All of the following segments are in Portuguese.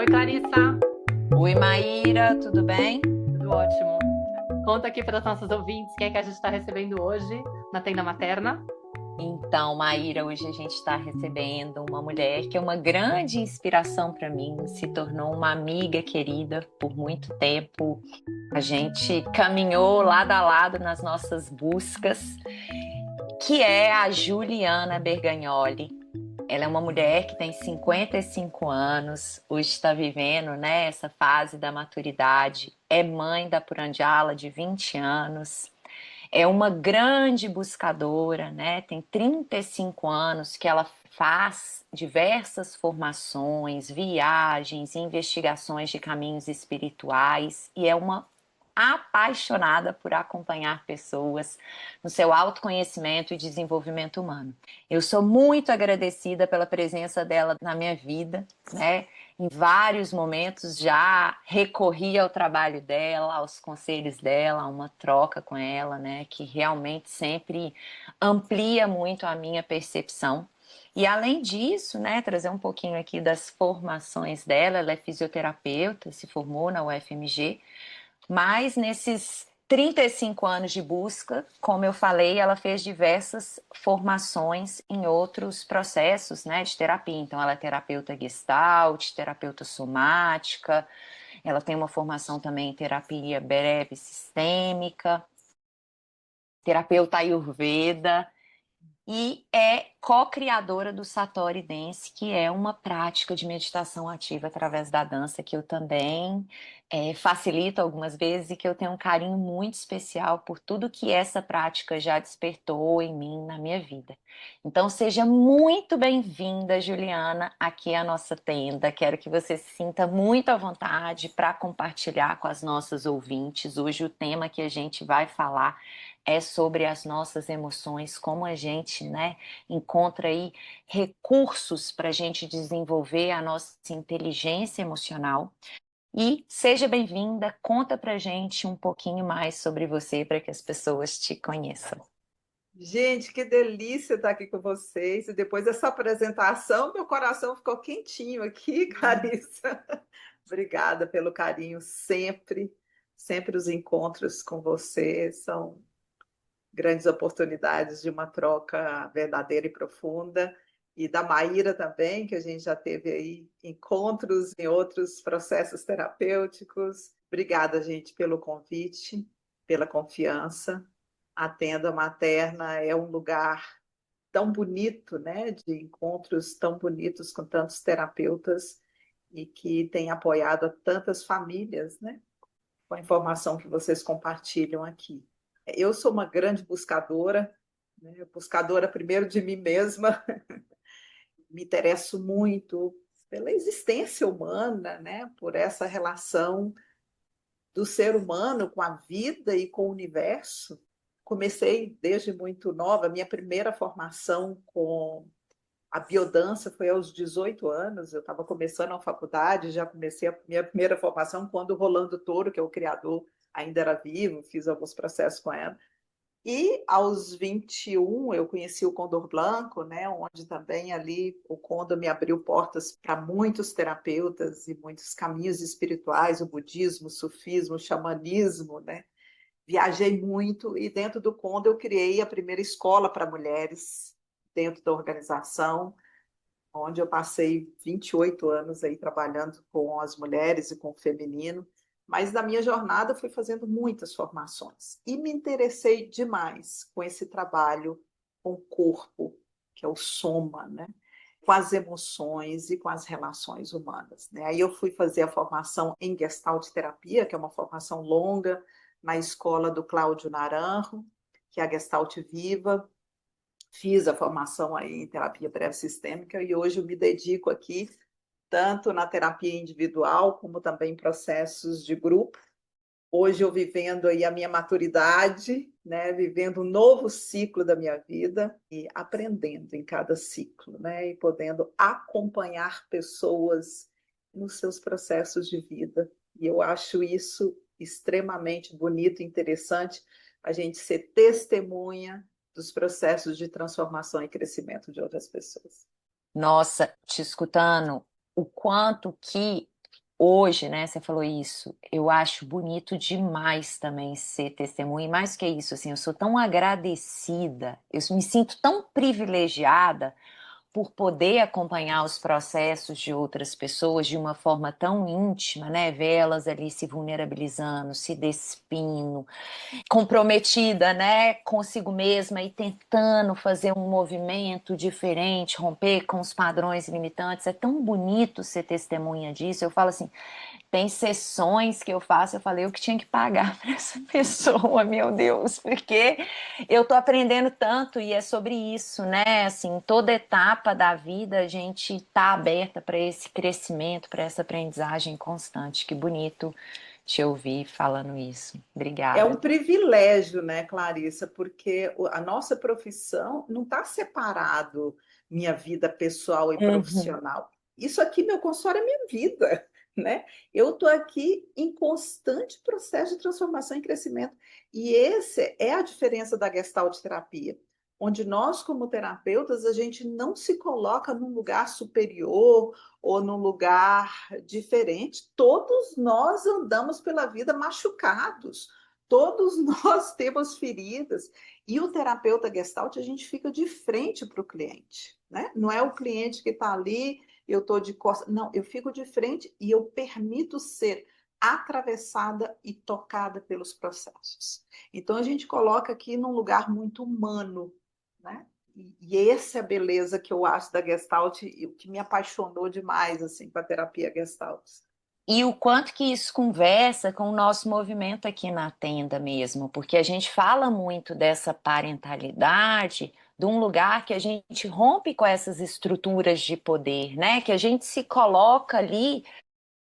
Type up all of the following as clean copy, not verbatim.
Oi, Clarissa. Oi, Maíra, tudo bem? Tudo ótimo. Conta aqui para os nossos ouvintes quem é que a gente está recebendo hoje na tenda materna. Então, Maíra, hoje a gente está recebendo uma mulher que é uma grande inspiração para mim, se tornou uma amiga querida por muito tempo. A gente caminhou lado a lado nas nossas buscas, que é a Juliana Bergagnoli. Ela é uma mulher que tem 55 anos, hoje está vivendo, né, essa fase da maturidade, é mãe da Puranjala de 20 anos. É uma grande buscadora, né? Tem 35 anos que ela faz diversas formações, viagens, investigações de caminhos espirituais e é uma apaixonada por acompanhar pessoas no seu autoconhecimento e desenvolvimento humano. Eu sou muito agradecida pela presença dela na minha vida, né? Em vários momentos já recorri ao trabalho dela, aos conselhos dela, a uma troca com ela, né? Que realmente sempre amplia muito a minha percepção. E além disso, né, trazer um pouquinho aqui das formações dela, ela é fisioterapeuta, se formou na UFMG, mas nesses 35 anos de busca, como eu falei, ela fez diversas formações em outros processos, né, de terapia. Então, ela é terapeuta Gestalt, terapeuta somática, ela tem uma formação também em terapia breve sistêmica, terapeuta Ayurveda e é co-criadora do Satori Dance, que é uma prática de meditação ativa através da dança que eu também facilito algumas vezes e que eu tenho um carinho muito especial por tudo que essa prática já despertou em mim, na minha vida. Então, seja muito bem-vinda, Juliana, aqui à nossa tenda. Quero que você se sinta muito à vontade para compartilhar com as nossas ouvintes. Hoje o tema que a gente vai falar é sobre as nossas emoções, como a gente, né, encontra aí recursos para a gente desenvolver a nossa inteligência emocional. E seja bem-vinda, conta pra gente um pouquinho mais sobre você para que as pessoas te conheçam. Gente, que delícia estar aqui com vocês. E depois dessa apresentação, meu coração ficou quentinho aqui, Clarissa. Obrigada pelo carinho sempre. Sempre os encontros com você são grandes oportunidades de uma troca verdadeira e profunda. E da Maíra também, que a gente já teve aí encontros em outros processos terapêuticos. Obrigada, gente, pelo convite, pela confiança. A tenda materna é um lugar tão bonito, né, de encontros tão bonitos com tantos terapeutas e que tem apoiado a tantas famílias, né, com a informação que vocês compartilham aqui. Eu sou uma grande buscadora, né, buscadora primeiro de mim mesma, me interesso muito pela existência humana, né, por essa relação do ser humano com a vida e com o universo. Comecei desde muito nova, minha primeira formação com a biodança foi aos 18 anos, eu estava começando a faculdade, já comecei a minha primeira formação quando o Rolando Toro, que é o criador, ainda era vivo, fiz alguns processos com ela. E aos 21 eu conheci o Condor Blanco, né, onde também ali o Condor me abriu portas para muitos terapeutas e muitos caminhos espirituais, o budismo, o sufismo, o xamanismo, né? Viajei muito e dentro do Condor eu criei a primeira escola para mulheres dentro da organização, onde eu passei 28 anos aí trabalhando com as mulheres e com o feminino. Mas na minha jornada fui fazendo muitas formações e me interessei demais com esse trabalho com o corpo, que é o soma, né? Com as emoções e com as relações humanas, né? Aí eu fui fazer a formação em Gestalt terapia, que é uma formação longa, na escola do Cláudio Naranjo, que é a Gestalt Viva. Fiz a formação aí em terapia breve sistêmica e hoje eu me dedico aqui tanto na terapia individual como também em processos de grupo. Hoje eu vivendo aí a minha maturidade, né, vivendo um novo ciclo da minha vida e aprendendo em cada ciclo, né, e podendo acompanhar pessoas nos seus processos de vida. E eu acho isso extremamente bonito e interessante, a gente ser testemunha dos processos de transformação e crescimento de outras pessoas. Nossa, te escutando, o quanto que hoje, né, você falou isso, eu acho bonito demais também ser testemunha, e mais que isso, assim, eu sou tão agradecida, eu me sinto tão privilegiada por poder acompanhar os processos de outras pessoas de uma forma tão íntima, né, ver elas ali se vulnerabilizando, se despindo, comprometida, né, consigo mesma e tentando fazer um movimento diferente, romper com os padrões limitantes. É tão bonito ser testemunha disso. Eu falo assim, tem sessões que eu faço, eu falei, eu que tinha que pagar para essa pessoa, meu Deus, porque eu tô aprendendo tanto e é sobre isso, né? Assim, toda etapa da vida a gente tá aberta para esse crescimento, para essa aprendizagem constante. Que bonito te ouvir falando isso. É Obrigada. um privilégio, né, Clarissa, porque a nossa profissão não está separado minha vida pessoal e Uhum. profissional. Isso aqui, meu consultório, é minha vida, né? Eu estou aqui em constante processo de transformação e crescimento. E esse é a diferença da Gestalt terapia, onde nós, como terapeutas, a gente não se coloca num lugar superior ou num lugar diferente. Todos nós andamos pela vida machucados. Todos nós temos feridas. E o terapeuta Gestalt, a gente fica de frente para o cliente, né? Não é o cliente que está ali, eu estou de costas. Não, eu fico de frente e eu permito ser atravessada e tocada pelos processos. Então, a gente coloca aqui num lugar muito humano, né? E essa é a beleza que eu acho da Gestalt e o que me apaixonou demais assim, com a terapia Gestalt. E o quanto que isso conversa com o nosso movimento aqui na tenda mesmo, porque a gente fala muito dessa parentalidade, de um lugar que a gente rompe com essas estruturas de poder, né? Que a gente se coloca ali,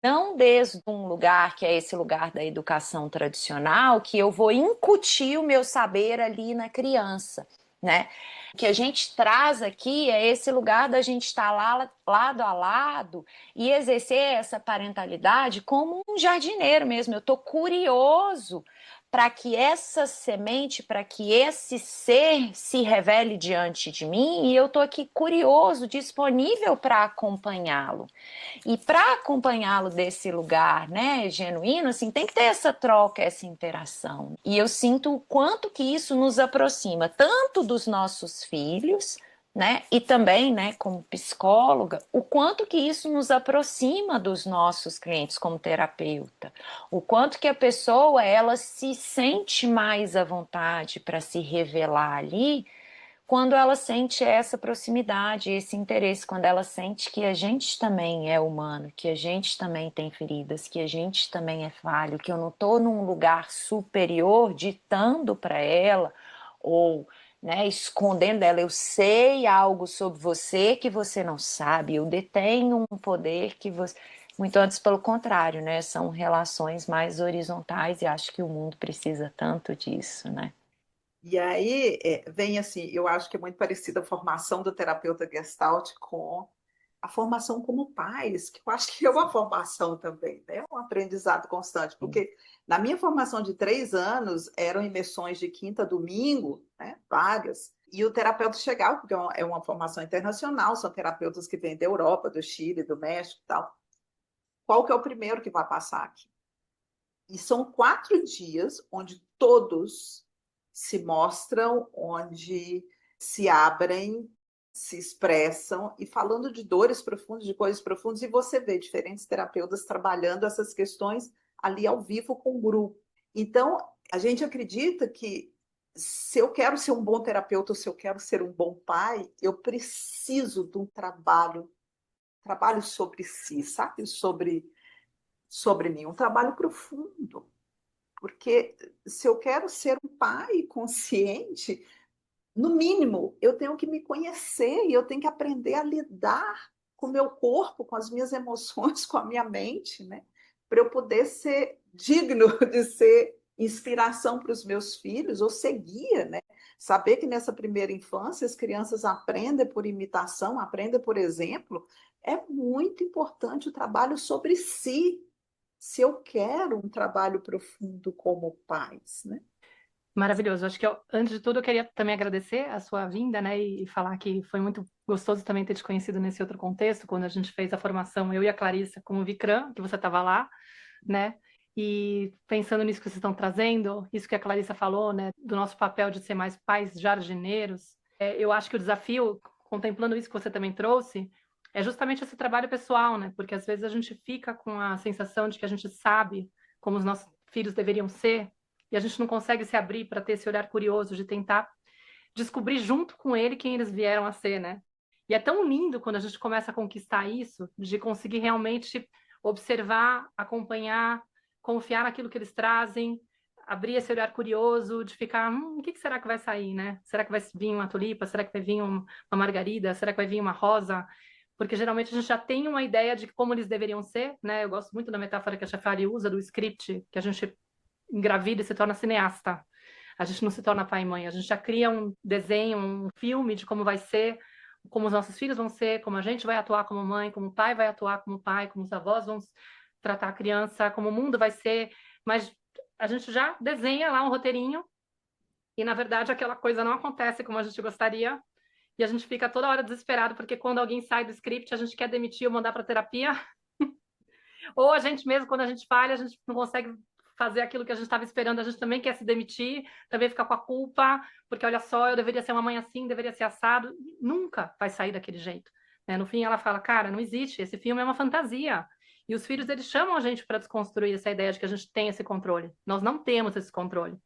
não desde um lugar que é esse lugar da educação tradicional, que eu vou incutir o meu saber ali na criança, né? O que a gente traz aqui é esse lugar da gente estar lá lado a lado e exercer essa parentalidade como um jardineiro mesmo. Eu estou curioso para que essa semente, para que esse ser se revele diante de mim, e eu estou aqui curioso, disponível para acompanhá-lo. E para acompanhá-lo desse lugar, né, genuíno, assim, tem que ter essa troca, essa interação. E eu sinto o quanto que isso nos aproxima, tanto dos nossos filhos, né, e também, né, como psicóloga, o quanto que isso nos aproxima dos nossos clientes como terapeuta, o quanto que a pessoa, ela se sente mais à vontade para se revelar ali, quando ela sente essa proximidade, esse interesse, quando ela sente que a gente também é humano, que a gente também tem feridas, que a gente também é falho, que eu não estou num lugar superior ditando para ela ou, né, escondendo dela, eu sei algo sobre você que você não sabe, eu detenho um poder que você. Muito antes, pelo contrário, né? São relações mais horizontais e acho que o mundo precisa tanto disso, né? E aí vem assim, eu acho que é muito parecida a formação do terapeuta Gestalt com a formação como pais, que eu acho que é uma formação também, né? Um aprendizado constante, porque na minha formação de 3 anos eram imersões de quinta a domingo, né? Várias, e o terapeuta chegava, porque é uma formação internacional, são terapeutas que vêm da Europa, do Chile, do México e tal. Qual que é o primeiro que vai passar aqui? E são 4 dias onde todos se mostram, onde se abrem, se expressam e falando de dores profundas, de coisas profundas, e você vê diferentes terapeutas trabalhando essas questões ali ao vivo com o grupo. Então, a gente acredita que se eu quero ser um bom terapeuta, ou se eu quero ser um bom pai, eu preciso de um trabalho sobre si, sabe? Sobre mim, um trabalho profundo. Porque se eu quero ser um pai consciente, no mínimo, eu tenho que me conhecer e eu tenho que aprender a lidar com o meu corpo, com as minhas emoções, com a minha mente, né? Para eu poder ser digno de ser inspiração para os meus filhos ou ser guia, né? Saber que nessa primeira infância as crianças aprendem por imitação, aprendem por exemplo, é muito importante o trabalho sobre si, se eu quero um trabalho profundo como pais, né? Maravilhoso. Acho que antes de tudo eu queria também agradecer a sua vinda, né, e falar que foi muito gostoso também ter te conhecido nesse outro contexto, quando a gente fez a formação, eu e a Clarissa, com o Vikram, que você estava lá, né? E pensando nisso que vocês estão trazendo, isso que a Clarissa falou, né, do nosso papel de ser mais pais jardineiros, eu acho que o desafio, contemplando isso que você também trouxe, é justamente esse trabalho pessoal, né? Porque às vezes a gente fica com a sensação de que a gente sabe como os nossos filhos deveriam ser, e a gente não consegue se abrir para ter esse olhar curioso de tentar descobrir junto com ele quem eles vieram a ser, né? E é tão lindo quando a gente começa a conquistar isso, de conseguir realmente observar, acompanhar, confiar naquilo que eles trazem, abrir esse olhar curioso, de ficar, o que será que vai sair, né? Será que vai vir uma tulipa? Será que vai vir uma margarida? Será que vai vir uma rosa? Porque geralmente a gente já tem uma ideia de como eles deveriam ser, né? Eu gosto muito da metáfora que a Shafari usa do script, que a gente engravida e se torna cineasta. A gente não se torna pai e mãe, a gente já cria um desenho, um filme de como vai ser, como os nossos filhos vão ser, como a gente vai atuar como mãe, como o pai vai atuar como pai, como os avós vão tratar a criança, como o mundo vai ser, mas a gente já desenha lá um roteirinho e, na verdade, aquela coisa não acontece como a gente gostaria e a gente fica toda hora desesperado porque quando alguém sai do script, a gente quer demitir ou mandar para terapia, ou a gente mesmo, quando a gente falha, a gente não consegue fazer aquilo que a gente estava esperando, a gente também quer se demitir, também ficar com a culpa, porque olha só, eu deveria ser uma mãe assim, deveria ser assado, nunca vai sair daquele jeito. Né? No fim, ela fala, cara, não existe, esse filme é uma fantasia. E os filhos, eles chamam a gente para desconstruir essa ideia de que a gente tem esse controle. Nós não temos esse controle.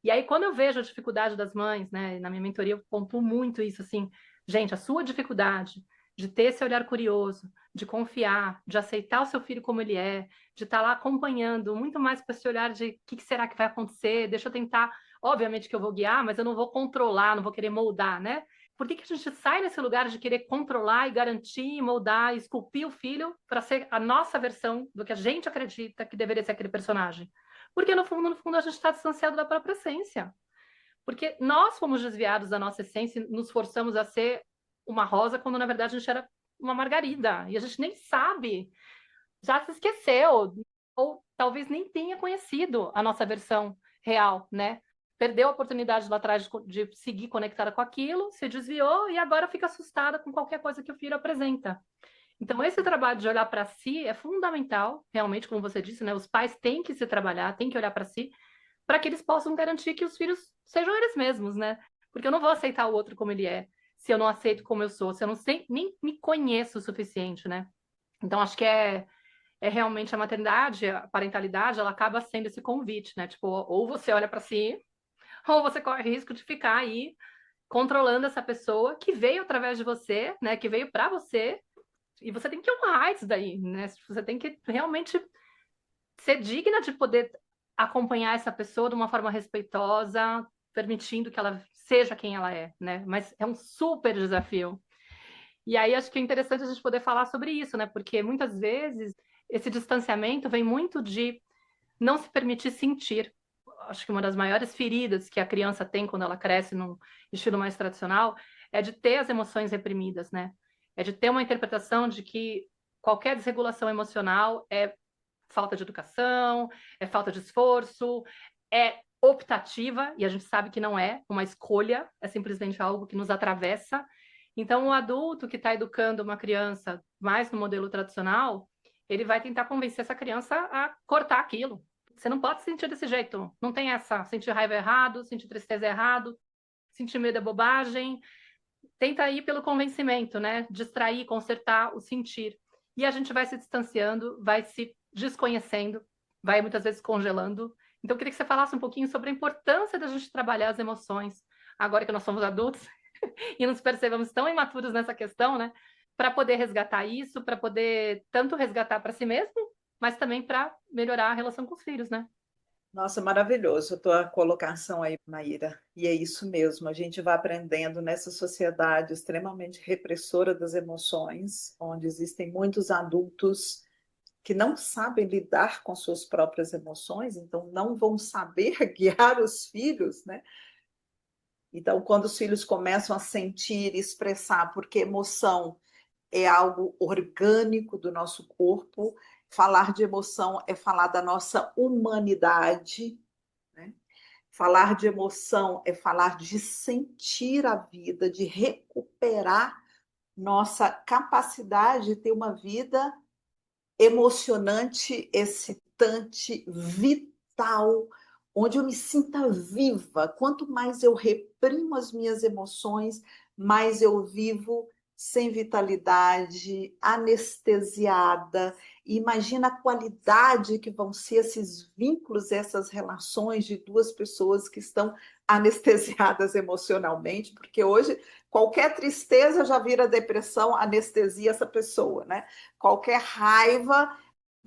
E aí, quando eu vejo a dificuldade das mães, né, na minha mentoria eu pontuo muito isso, assim, gente, a sua dificuldade de ter esse olhar curioso, de confiar, de aceitar o seu filho como ele é, de estar lá acompanhando, muito mais com esse olhar de o que será que vai acontecer, deixa eu tentar, obviamente que eu vou guiar, mas eu não vou controlar, não vou querer moldar, né? Por que que a gente sai desse lugar de querer controlar e garantir, moldar, esculpir o filho para ser a nossa versão do que a gente acredita que deveria ser aquele personagem? Porque no fundo, a gente está distanciado da própria essência. Porque nós fomos desviados da nossa essência e nos forçamos a ser uma rosa quando, na verdade, a gente era uma margarida. E a gente nem sabe, já se esqueceu, ou talvez nem tenha conhecido a nossa versão real, né? Perdeu a oportunidade lá atrás de seguir conectada com aquilo, se desviou e agora fica assustada com qualquer coisa que o filho apresenta. Então, esse trabalho de olhar para si é fundamental, realmente, como você disse, né? Os pais têm que se trabalhar, têm que olhar para si, para que eles possam garantir que os filhos sejam eles mesmos, né? Porque eu não vou aceitar o outro como ele é, se eu não aceito como eu sou, se eu não sei, nem me conheço o suficiente, né? Então, acho que é realmente a maternidade, a parentalidade, ela acaba sendo esse convite, né? Tipo, ou você olha para si, ou você corre risco de ficar aí controlando essa pessoa que veio através de você, né? Que veio para você, e você tem que honrar isso daí, né? Você tem que realmente ser digna de poder acompanhar essa pessoa de uma forma respeitosa, permitindo que ela seja quem ela é, né? Mas é um super desafio. E aí acho que é interessante a gente poder falar sobre isso, né? Porque muitas vezes esse distanciamento vem muito de não se permitir sentir. Acho que uma das maiores feridas que a criança tem quando ela cresce num estilo mais tradicional é de ter as emoções reprimidas, né? É de ter uma interpretação de que qualquer desregulação emocional é falta de educação, é falta de esforço, é optativa, e a gente sabe que não é uma escolha, é simplesmente algo que nos atravessa. Então, o adulto que está educando uma criança mais no modelo tradicional, ele vai tentar convencer essa criança a cortar aquilo. Você não pode sentir desse jeito, não tem essa. Sentir raiva é errado, sentir tristeza é errado, sentir medo é bobagem. Tenta ir pelo convencimento, né? Distrair, consertar o sentir. E a gente vai se distanciando, vai se desconhecendo, vai muitas vezes congelando. Então, eu queria que você falasse um pouquinho sobre a importância da gente trabalhar as emoções, agora que nós somos adultos e nos percebemos tão imaturos nessa questão, né? Para poder resgatar isso, para poder tanto resgatar para si mesmo, mas também para melhorar a relação com os filhos, né? Nossa, maravilhoso a tua colocação aí, Maíra. E é isso mesmo, a gente vai aprendendo nessa sociedade extremamente repressora das emoções, onde existem muitos adultos que não sabem lidar com suas próprias emoções, então não vão saber guiar os filhos, né? Então, quando os filhos começam a sentir e expressar, porque emoção é algo orgânico do nosso corpo, falar de emoção é falar da nossa humanidade, né? Falar de emoção é falar de sentir a vida, de recuperar nossa capacidade de ter uma vida emocionante, excitante, vital, onde eu me sinta viva. Quanto mais eu reprimo as minhas emoções, mais eu vivo sem vitalidade, anestesiada. E imagina a qualidade que vão ser esses vínculos, essas relações de duas pessoas que estão anestesiadas emocionalmente, porque hoje qualquer tristeza já vira depressão, anestesia essa pessoa, né? Qualquer raiva,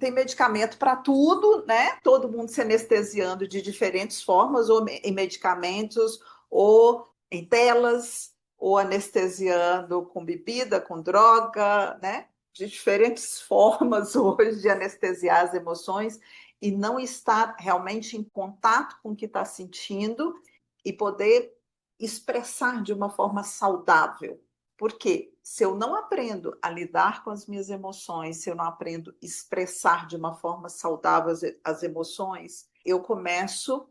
tem medicamento para tudo, né? Todo mundo se anestesiando de diferentes formas, ou em medicamentos, ou em telas, ou anestesiando com bebida, com droga, né? De diferentes formas hoje de anestesiar as emoções e não estar realmente em contato com o que está sentindo e poder expressar de uma forma saudável. Porque se eu não aprendo a lidar com as minhas emoções, se eu não aprendo a expressar de uma forma saudável as emoções, eu começo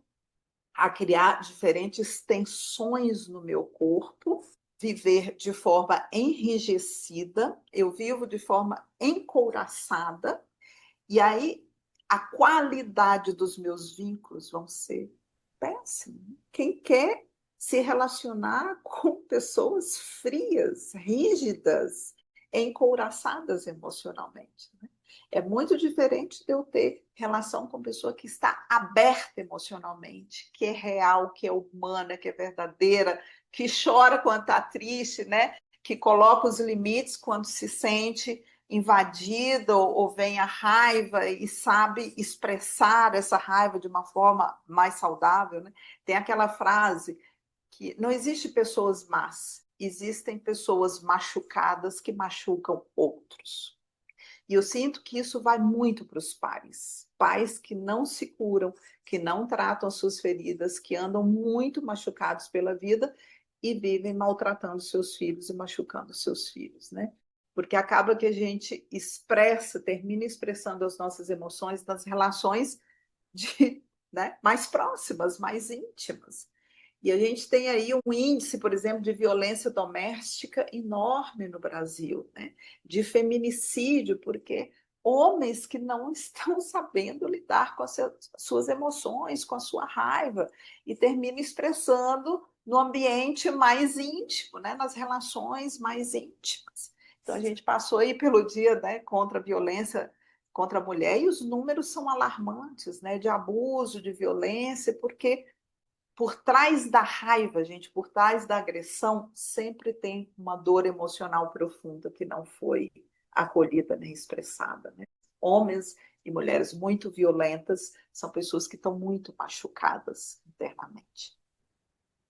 a criar diferentes tensões no meu corpo, viver de forma enrijecida, eu vivo de forma encouraçada, e aí a qualidade dos meus vínculos vão ser péssima. Quem quer se relacionar com pessoas frias, rígidas, encouraçadas emocionalmente, né? É muito diferente de eu ter relação com pessoa que está aberta emocionalmente, que é real, que é humana, que é verdadeira, que chora quando está triste, né? Que coloca os limites quando se sente invadida ou vem a raiva e sabe expressar essa raiva de uma forma mais saudável, né? Tem aquela frase que não existe pessoas más, existem pessoas machucadas que machucam outros. E eu sinto que isso vai muito para os pais. Pais que não se curam, que não tratam as suas feridas, que andam muito machucados pela vida e vivem maltratando seus filhos e machucando seus filhos, né? Porque acaba que a gente expressa, termina expressando as nossas emoções nas relações de, né, mais próximas, mais íntimas. E a gente tem aí um índice, por exemplo, de violência doméstica enorme no Brasil, né? De feminicídio, porque homens que não estão sabendo lidar com as suas emoções, com a sua raiva, e termina expressando no ambiente mais íntimo, né? Nas relações mais íntimas. Então a gente passou aí pelo dia, né, contra a violência contra a mulher, e os números são alarmantes, né? De abuso, de violência, porque por trás da raiva, gente, por trás da agressão, sempre tem uma dor emocional profunda que não foi acolhida nem expressada, né? Homens e mulheres muito violentas são pessoas que estão muito machucadas internamente.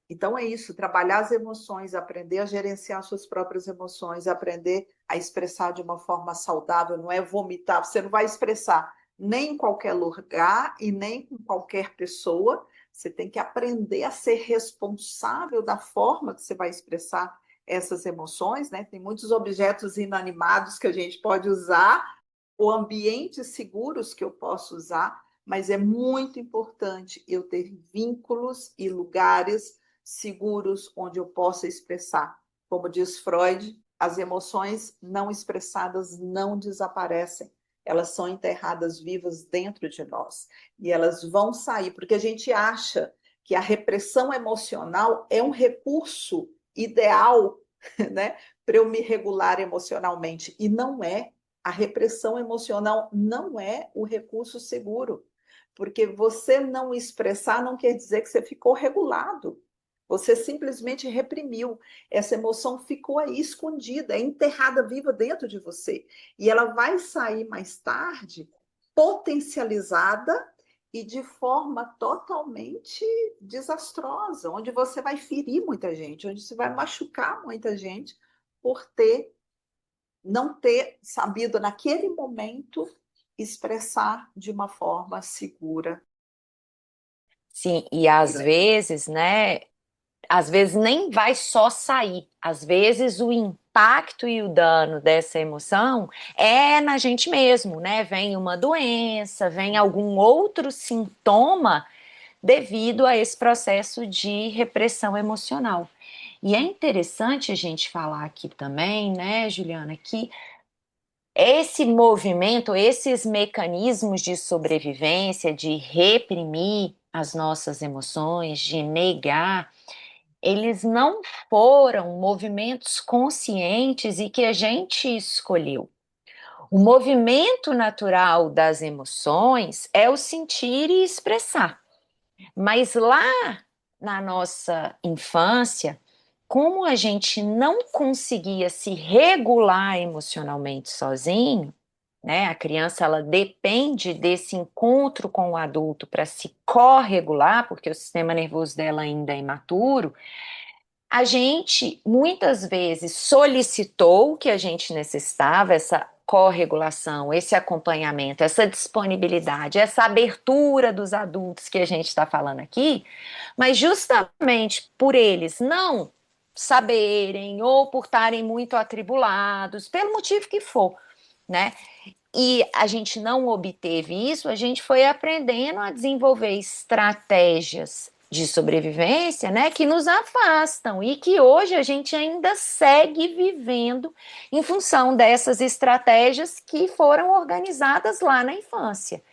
Então é isso, trabalhar as emoções, aprender a gerenciar suas próprias emoções, aprender a expressar de uma forma saudável, não é vomitar, você não vai expressar nem em qualquer lugar e nem com qualquer pessoa, você tem que aprender a ser responsável da forma que você vai expressar essas emoções, né? Tem muitos objetos inanimados que a gente pode usar, ou ambientes seguros que eu posso usar, mas é muito importante eu ter vínculos e lugares seguros onde eu possa expressar. Como diz Freud, as emoções não expressadas não desaparecem. Elas são enterradas vivas dentro de nós. E elas vão sair, porque a gente acha que a repressão emocional é um recurso ideal, né, para eu me regular emocionalmente. E não é. A repressão emocional não é o recurso seguro. Porque você não expressar não quer dizer que você ficou regulado. Você simplesmente reprimiu. Essa emoção ficou aí escondida, é enterrada viva dentro de você. E ela vai sair mais tarde potencializada e de forma totalmente desastrosa, onde você vai ferir muita gente, onde você vai machucar muita gente por não ter sabido naquele momento expressar de uma forma segura. Sim, e às vezes, né? Às vezes nem vai só sair, às vezes o impacto e o dano dessa emoção é na gente mesmo, né? Vem uma doença, vem algum outro sintoma devido a esse processo de repressão emocional. E é interessante a gente falar aqui também, né, Juliana, que esse movimento, esses mecanismos de sobrevivência, de reprimir as nossas emoções, de negar, eles não foram movimentos conscientes e que a gente escolheu. O movimento natural das emoções é o sentir e expressar. Mas lá na nossa infância, como a gente não conseguia se regular emocionalmente sozinho, né? A criança ela depende desse encontro com o adulto para se corregular, porque o sistema nervoso dela ainda é imaturo. A gente muitas vezes solicitou o que a gente necessitava, essa corregulação, esse acompanhamento, essa disponibilidade, essa abertura dos adultos que a gente está falando aqui, mas justamente por eles não saberem ou por estarem muito atribulados, pelo motivo que for, né? E a gente não obteve isso, a gente foi aprendendo a desenvolver estratégias de sobrevivência, né, que nos afastam e que hoje a gente ainda segue vivendo em função dessas estratégias que foram organizadas lá na infância.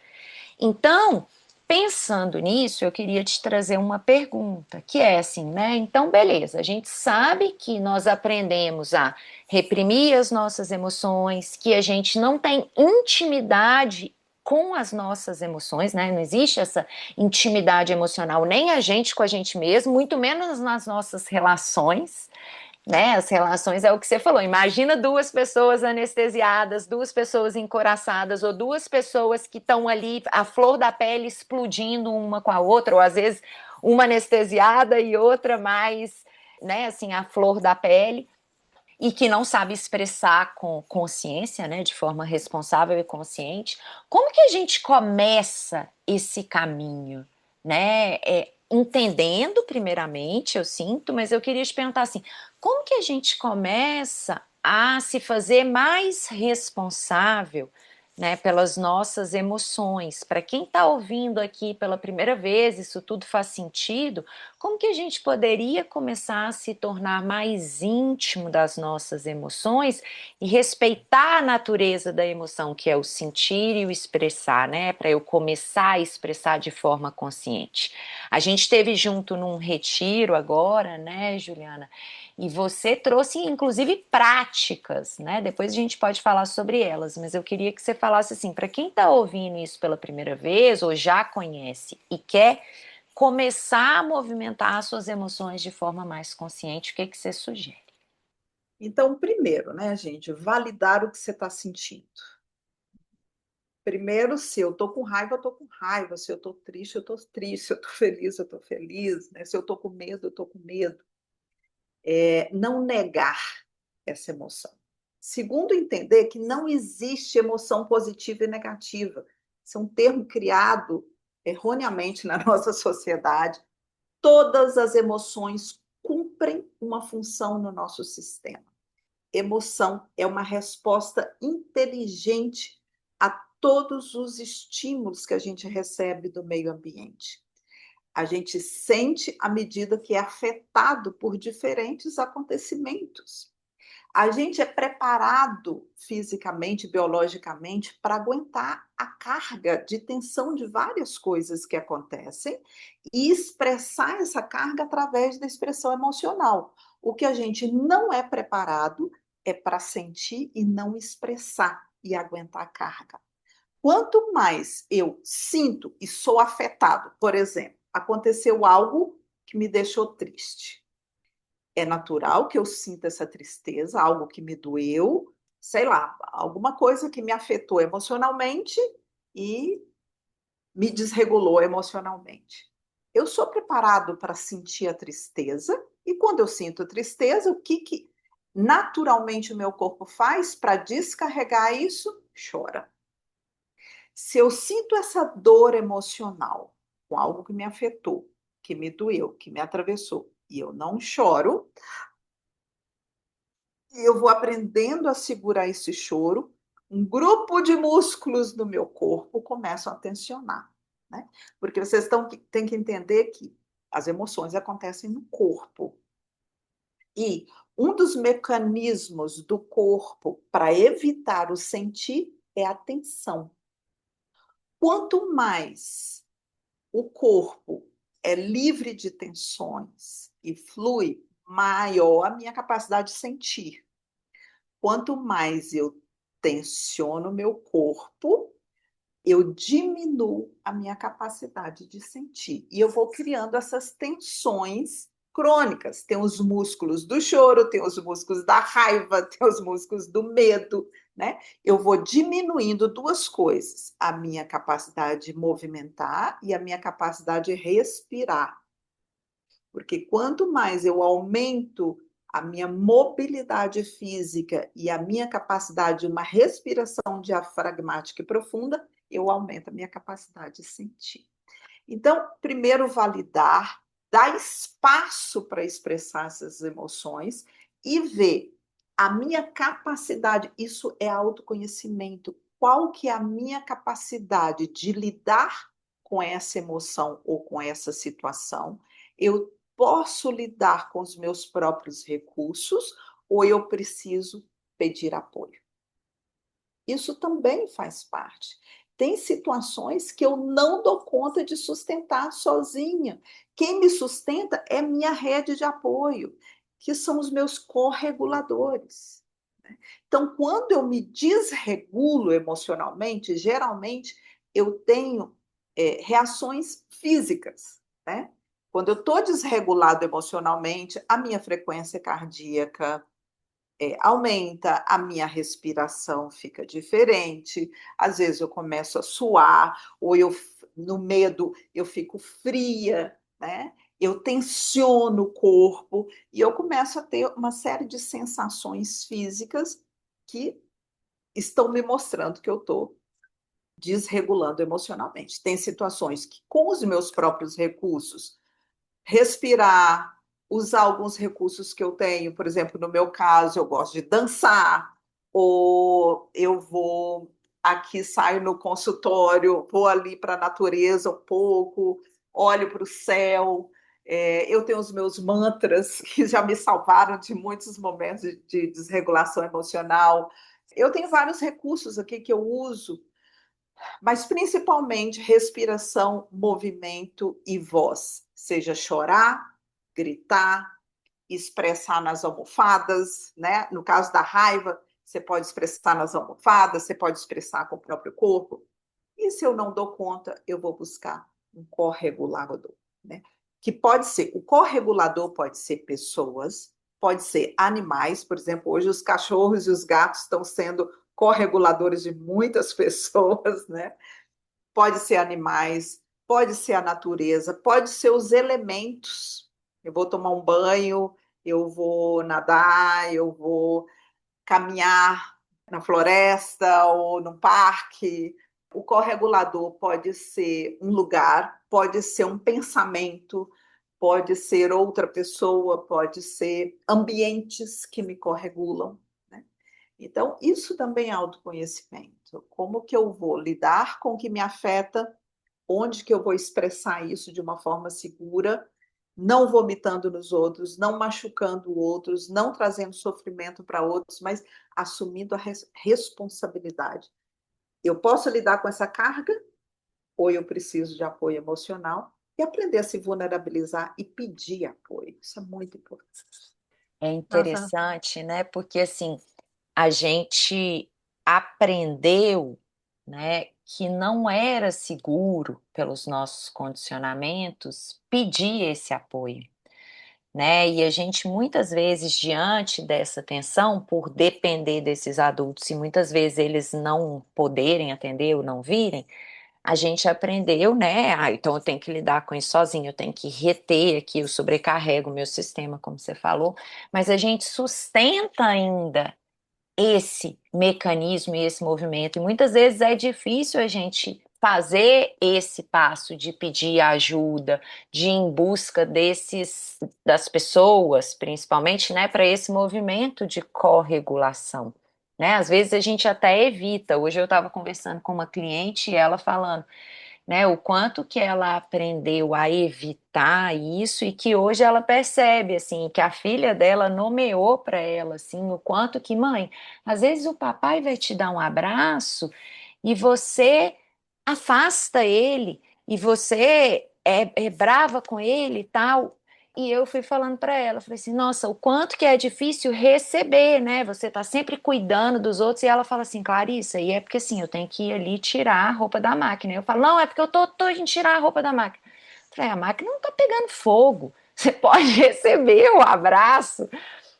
Então, pensando nisso, eu queria te trazer uma pergunta, que é assim, né? Então, beleza, a gente sabe que nós aprendemos a reprimir as nossas emoções, que a gente não tem intimidade com as nossas emoções, né? Não existe essa intimidade emocional, nem a gente com a gente mesmo, muito menos nas nossas relações, né? As relações é o que você falou. Imagina duas pessoas anestesiadas, duas pessoas encoraçadas, ou duas pessoas que estão ali, a flor da pele explodindo uma com a outra, ou às vezes uma anestesiada e outra mais, né, assim, a flor da pele, e que não sabe expressar com consciência, né, de forma responsável e consciente. Como que a gente começa esse caminho, né? Entendendo, primeiramente, eu sinto, mas eu queria te perguntar assim, como que a gente começa a se fazer mais responsável, né, pelas nossas emoções? Para quem está ouvindo aqui pela primeira vez, isso tudo faz sentido. Como que a gente poderia começar a se tornar mais íntimo das nossas emoções e respeitar a natureza da emoção, que é o sentir e o expressar, né? Para eu começar a expressar de forma consciente. A gente esteve junto num retiro agora, né, Juliana? E você trouxe, inclusive, práticas, né? Depois a gente pode falar sobre elas, mas eu queria que você falasse assim, para quem está ouvindo isso pela primeira vez, ou já conhece e quer começar a movimentar as suas emoções de forma mais consciente, o que que você sugere? Então, primeiro, né, gente, validar o que você está sentindo. Primeiro, se eu estou com raiva, eu estou com raiva. Se eu estou triste, eu estou triste. Se eu estou feliz, eu estou feliz. Né? Se eu estou com medo, eu estou com medo. Não negar essa emoção. Segundo, entender que não existe emoção positiva e negativa. Isso é um termo criado erroneamente na nossa sociedade. Todas as emoções cumprem uma função no nosso sistema. Emoção é uma resposta inteligente a todos os estímulos que a gente recebe do meio ambiente. A gente sente à medida que é afetado por diferentes acontecimentos. A gente é preparado fisicamente, biologicamente, para aguentar a carga de tensão de várias coisas que acontecem e expressar essa carga através da expressão emocional. O que a gente não é preparado é para sentir e não expressar e aguentar a carga. Quanto mais eu sinto e sou afetado, por exemplo, aconteceu algo que me deixou triste. É natural que eu sinta essa tristeza, algo que me doeu, sei lá, alguma coisa que me afetou emocionalmente e me desregulou emocionalmente. Eu sou preparado para sentir a tristeza e quando eu sinto tristeza, o que naturalmente o meu corpo faz para descarregar isso? Chora. Se eu sinto essa dor emocional com algo que me afetou, que me doeu, que me atravessou, e eu não choro, eu vou aprendendo a segurar esse choro, um grupo de músculos do meu corpo começam a tensionar. né? Porque têm que entender que as emoções acontecem no corpo. E um dos mecanismos do corpo para evitar o sentir é a tensão. Quanto mais o corpo é livre de tensões e flui, maior a minha capacidade de sentir. Quanto mais eu tensiono o meu corpo, eu diminuo a minha capacidade de sentir. E eu vou criando essas tensões crônicas. Tem os músculos do choro, tem os músculos da raiva, tem os músculos do medo, né? Eu vou diminuindo duas coisas: a minha capacidade de movimentar e a minha capacidade de respirar. Porque quanto mais eu aumento a minha mobilidade física e a minha capacidade de uma respiração diafragmática e profunda, eu aumento a minha capacidade de sentir. Então, primeiro validar, dar espaço para expressar essas emoções e ver a minha capacidade, isso é autoconhecimento, qual que é a minha capacidade de lidar com essa emoção ou com essa situação. Eu posso lidar com os meus próprios recursos ou eu preciso pedir apoio? Isso também faz parte. Tem situações que eu não dou conta de sustentar sozinha. Quem me sustenta é minha rede de apoio, que são os meus correguladores. Então, quando eu me desregulo emocionalmente, geralmente eu tenho reações físicas, né? Quando eu estou desregulado emocionalmente, a minha frequência cardíaca aumenta, a minha respiração fica diferente, às vezes eu começo a suar, ou no medo eu fico fria, né? Eu tensiono o corpo e eu começo a ter uma série de sensações físicas que estão me mostrando que eu estou desregulando emocionalmente. Tem situações que, com os meus próprios recursos, respirar, usar alguns recursos que eu tenho, por exemplo, no meu caso, eu gosto de dançar, ou eu vou aqui, saio no consultório, vou ali para a natureza um pouco, olho para o céu. Eu tenho os meus mantras que já me salvaram de muitos momentos de desregulação emocional. Eu tenho vários recursos aqui que eu uso, mas principalmente respiração, movimento e voz. Seja chorar, gritar, expressar nas almofadas, né? No caso da raiva, você pode expressar nas almofadas, você pode expressar com o próprio corpo. E se eu não dou conta, eu vou buscar um corregulador, né? Que pode ser, o corregulador pode ser pessoas, pode ser animais, por exemplo, hoje os cachorros e os gatos estão sendo correguladores de muitas pessoas, né? Pode ser animais, pode ser a natureza, pode ser os elementos. Eu vou tomar um banho, eu vou nadar, eu vou caminhar na floresta ou no parque. O corregulador pode ser um lugar, pode ser um pensamento, pode ser outra pessoa, pode ser ambientes que me corregulam, né? Então, isso também é autoconhecimento. Como que eu vou lidar com o que me afeta, onde que eu vou expressar isso de uma forma segura, não vomitando nos outros, não machucando outros, não trazendo sofrimento para outros, mas assumindo a responsabilidade. Eu posso lidar com essa carga ou eu preciso de apoio emocional e aprender a se vulnerabilizar e pedir apoio. Isso é muito importante. É Nossa, interessante, né? Porque assim, a gente aprendeu, né, que não era seguro pelos nossos condicionamentos pedir esse apoio, né? E a gente muitas vezes diante dessa tensão, por depender desses adultos e muitas vezes eles não poderem atender ou não virem, a gente aprendeu, né? Então eu tenho que lidar com isso sozinho, eu tenho que reter aqui, eu sobrecarrego o meu sistema, como você falou, mas a gente sustenta ainda esse mecanismo e esse movimento. E muitas vezes é difícil a gente fazer esse passo de pedir ajuda, de ir em busca das pessoas, principalmente, né, para esse movimento de corregulação. Né? Às vezes a gente até evita. Hoje eu estava conversando com uma cliente e ela falando né? O quanto que ela aprendeu a evitar isso e que hoje ela percebe, assim, que a filha dela nomeou para ela, assim, o quanto que, mãe, às vezes o papai vai te dar um abraço e você afasta ele e você é brava com ele e tal. E eu fui falando para ela, falei assim, nossa, o quanto que é difícil receber, né? Você tá sempre cuidando dos outros. E ela fala assim, Clarissa, e é porque assim, eu tenho que ir ali tirar a roupa da máquina. Eu falo, não, é porque eu tô indo tirar a roupa da máquina. Eu falei, a máquina não tá pegando fogo. Você pode receber o abraço,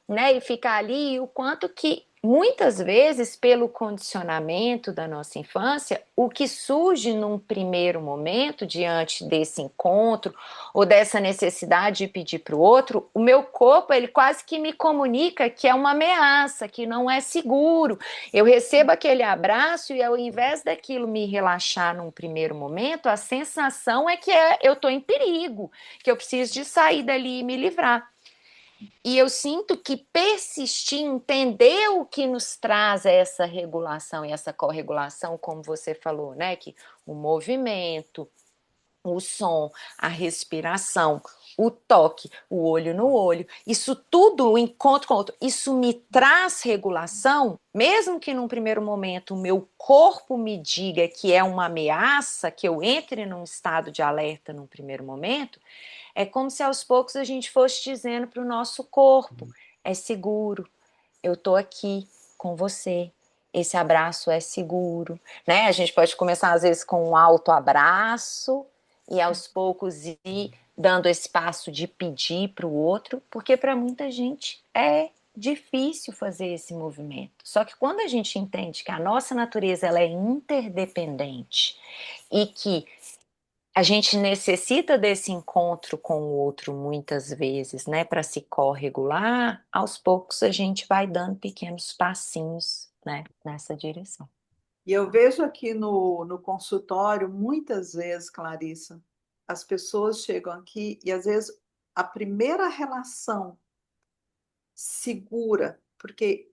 né? E ficar ali, e o quanto que muitas vezes, pelo condicionamento da nossa infância, o que surge num primeiro momento, diante desse encontro, ou dessa necessidade de pedir para o outro, o meu corpo, ele quase que me comunica que é uma ameaça, que não é seguro. Eu recebo aquele abraço e ao invés daquilo me relaxar num primeiro momento, a sensação é que eu estou em perigo, que eu preciso de sair dali e me livrar. E eu sinto que persistir, entender o que nos traz essa regulação e essa corregulação, como você falou, né? Que o movimento, o som, a respiração, o toque, o olho no olho, isso tudo, o encontro com o outro, isso me traz regulação, mesmo que num primeiro momento o meu corpo me diga que é uma ameaça, que eu entre num estado de alerta num primeiro momento. É como se aos poucos a gente fosse dizendo para o nosso corpo: é seguro, eu estou aqui com você, esse abraço é seguro, né? A gente pode começar às vezes com um alto abraço e aos poucos ir dando espaço de pedir para o outro, porque para muita gente é difícil fazer esse movimento. Só que quando a gente entende que a nossa natureza ela é interdependente e que a gente necessita desse encontro com o outro muitas vezes, né, para se corregular, aos poucos a gente vai dando pequenos passinhos, né, nessa direção. E eu vejo aqui no consultório, muitas vezes, Clarissa, as pessoas chegam aqui e às vezes a primeira relação segura, porque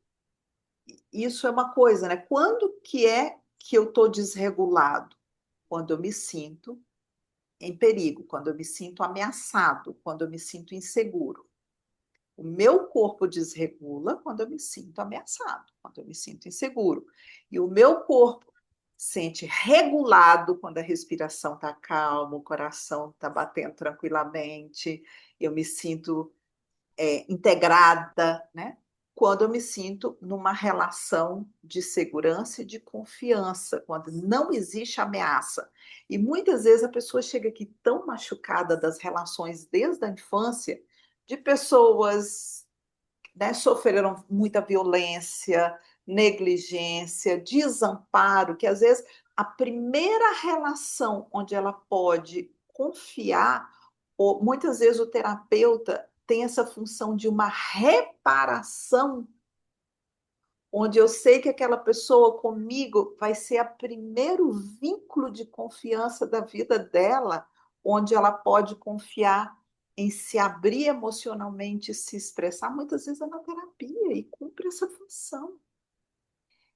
isso é uma coisa, né? Quando que é que eu estou desregulado? Quando eu me sinto em perigo, quando eu me sinto ameaçado, quando eu me sinto inseguro. O meu corpo desregula quando eu me sinto ameaçado, quando eu me sinto inseguro. E o meu corpo sente regulado quando a respiração está calma, o coração está batendo tranquilamente, eu me sinto integrada, né? Quando eu me sinto numa relação de segurança e de confiança, quando não existe ameaça. E muitas vezes a pessoa chega aqui tão machucada das relações desde a infância, de pessoas, né, sofreram muita violência, negligência, desamparo, que às vezes a primeira relação onde ela pode confiar, ou muitas vezes o terapeuta tem essa função de uma reparação, onde eu sei que aquela pessoa comigo vai ser o primeiro vínculo de confiança da vida dela, onde ela pode confiar em se abrir emocionalmente, se expressar, muitas vezes é na terapia e cumpre essa função,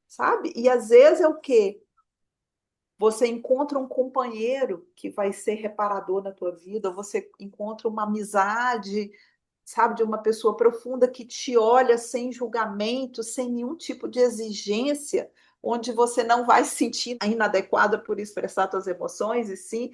sabe? E às vezes é o quê? Você encontra um companheiro que vai ser reparador na tua vida, ou você encontra uma amizade, sabe, de uma pessoa profunda que te olha sem julgamento, sem nenhum tipo de exigência, onde você não vai se sentir inadequada por expressar suas emoções, e sim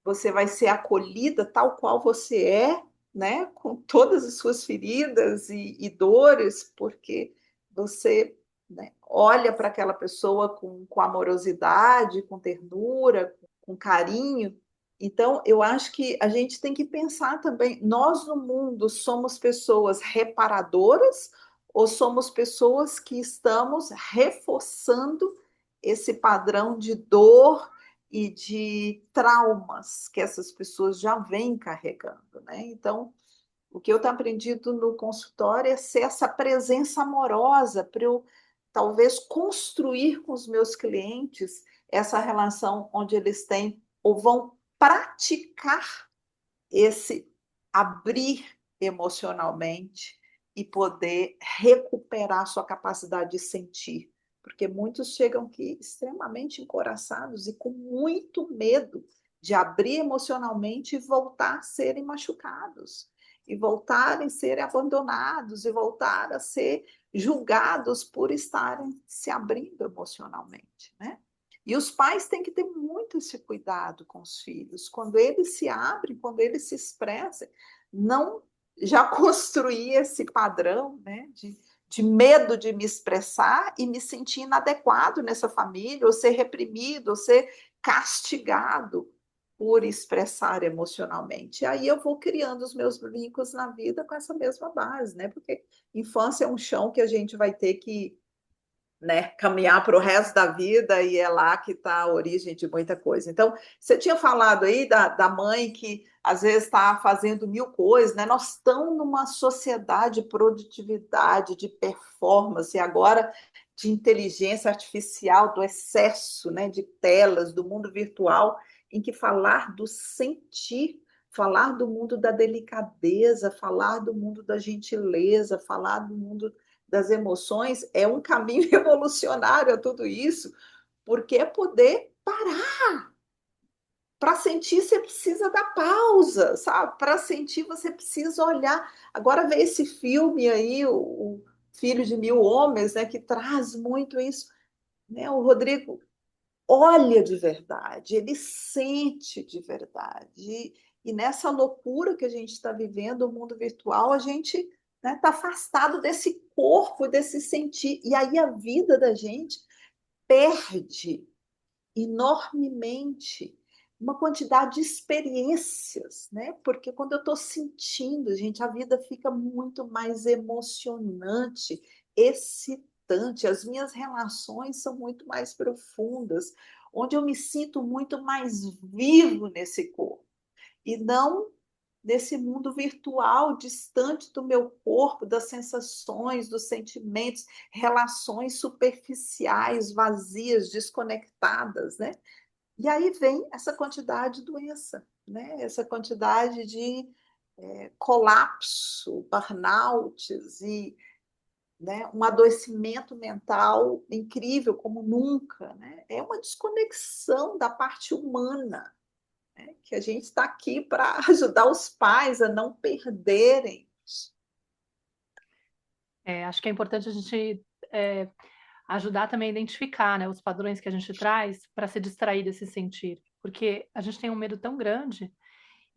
você vai ser acolhida tal qual você é, né, com todas as suas feridas e dores, porque você, né, olha para aquela pessoa com amorosidade, com ternura, com carinho. Então, eu acho que a gente tem que pensar também, nós no mundo somos pessoas reparadoras ou somos pessoas que estamos reforçando esse padrão de dor e de traumas que essas pessoas já vêm carregando, né? Então, o que eu tenho aprendido no consultório é ser essa presença amorosa para eu talvez construir com os meus clientes essa relação onde eles têm ou vão praticar esse abrir emocionalmente e poder recuperar sua capacidade de sentir, porque muitos chegam aqui extremamente encoraçados e com muito medo de abrir emocionalmente e voltar a serem machucados, e voltarem a serem abandonados, e voltar a ser julgados por estarem se abrindo emocionalmente, né? E os pais têm que ter muito esse cuidado com os filhos, quando eles se abrem, quando eles se expressam, não já construir esse padrão, né, de medo de me expressar e me sentir inadequado nessa família, ou ser reprimido, ou ser castigado por expressar emocionalmente. E aí eu vou criando os meus brincos na vida com essa mesma base, né? Porque infância é um chão que a gente vai ter que, né, caminhar para o resto da vida, e é lá que está a origem de muita coisa. Então, você tinha falado aí da mãe que às vezes está fazendo mil coisas, né? Nós estamos numa sociedade de produtividade, de performance, e agora de inteligência artificial, do excesso, né, de telas, do mundo virtual, em que falar do sentir, falar do mundo da delicadeza, falar do mundo da gentileza, falar do mundo das emoções é um caminho evolucionário a tudo isso, porque é poder parar. Para sentir, você precisa dar pausa, sabe? Para sentir, você precisa olhar. Agora vê esse filme aí, o Filho de Mil Homens, né, que traz muito isso, né? O Rodrigo olha de verdade, ele sente de verdade. E nessa loucura que a gente está vivendo, o mundo virtual, a gente está afastado desse corpo, desse sentir. E aí a vida da gente perde enormemente uma quantidade de experiências, né? Porque quando eu estou sentindo, gente, a vida fica muito mais emocionante, excitante, as minhas relações são muito mais profundas, onde eu me sinto muito mais vivo nesse corpo, e não nesse mundo virtual, distante do meu corpo, das sensações, dos sentimentos, relações superficiais, vazias, desconectadas, né? E aí vem essa quantidade de doença, né? Essa quantidade de colapso, burnouts e, né, um adoecimento mental incrível como nunca, né? É uma desconexão da parte humana, né? Que a gente está aqui para ajudar os pais a não perderem. Acho que é importante a gente ajudar também a identificar, né, os padrões que a gente traz para se distrair desse sentir, porque a gente tem um medo tão grande,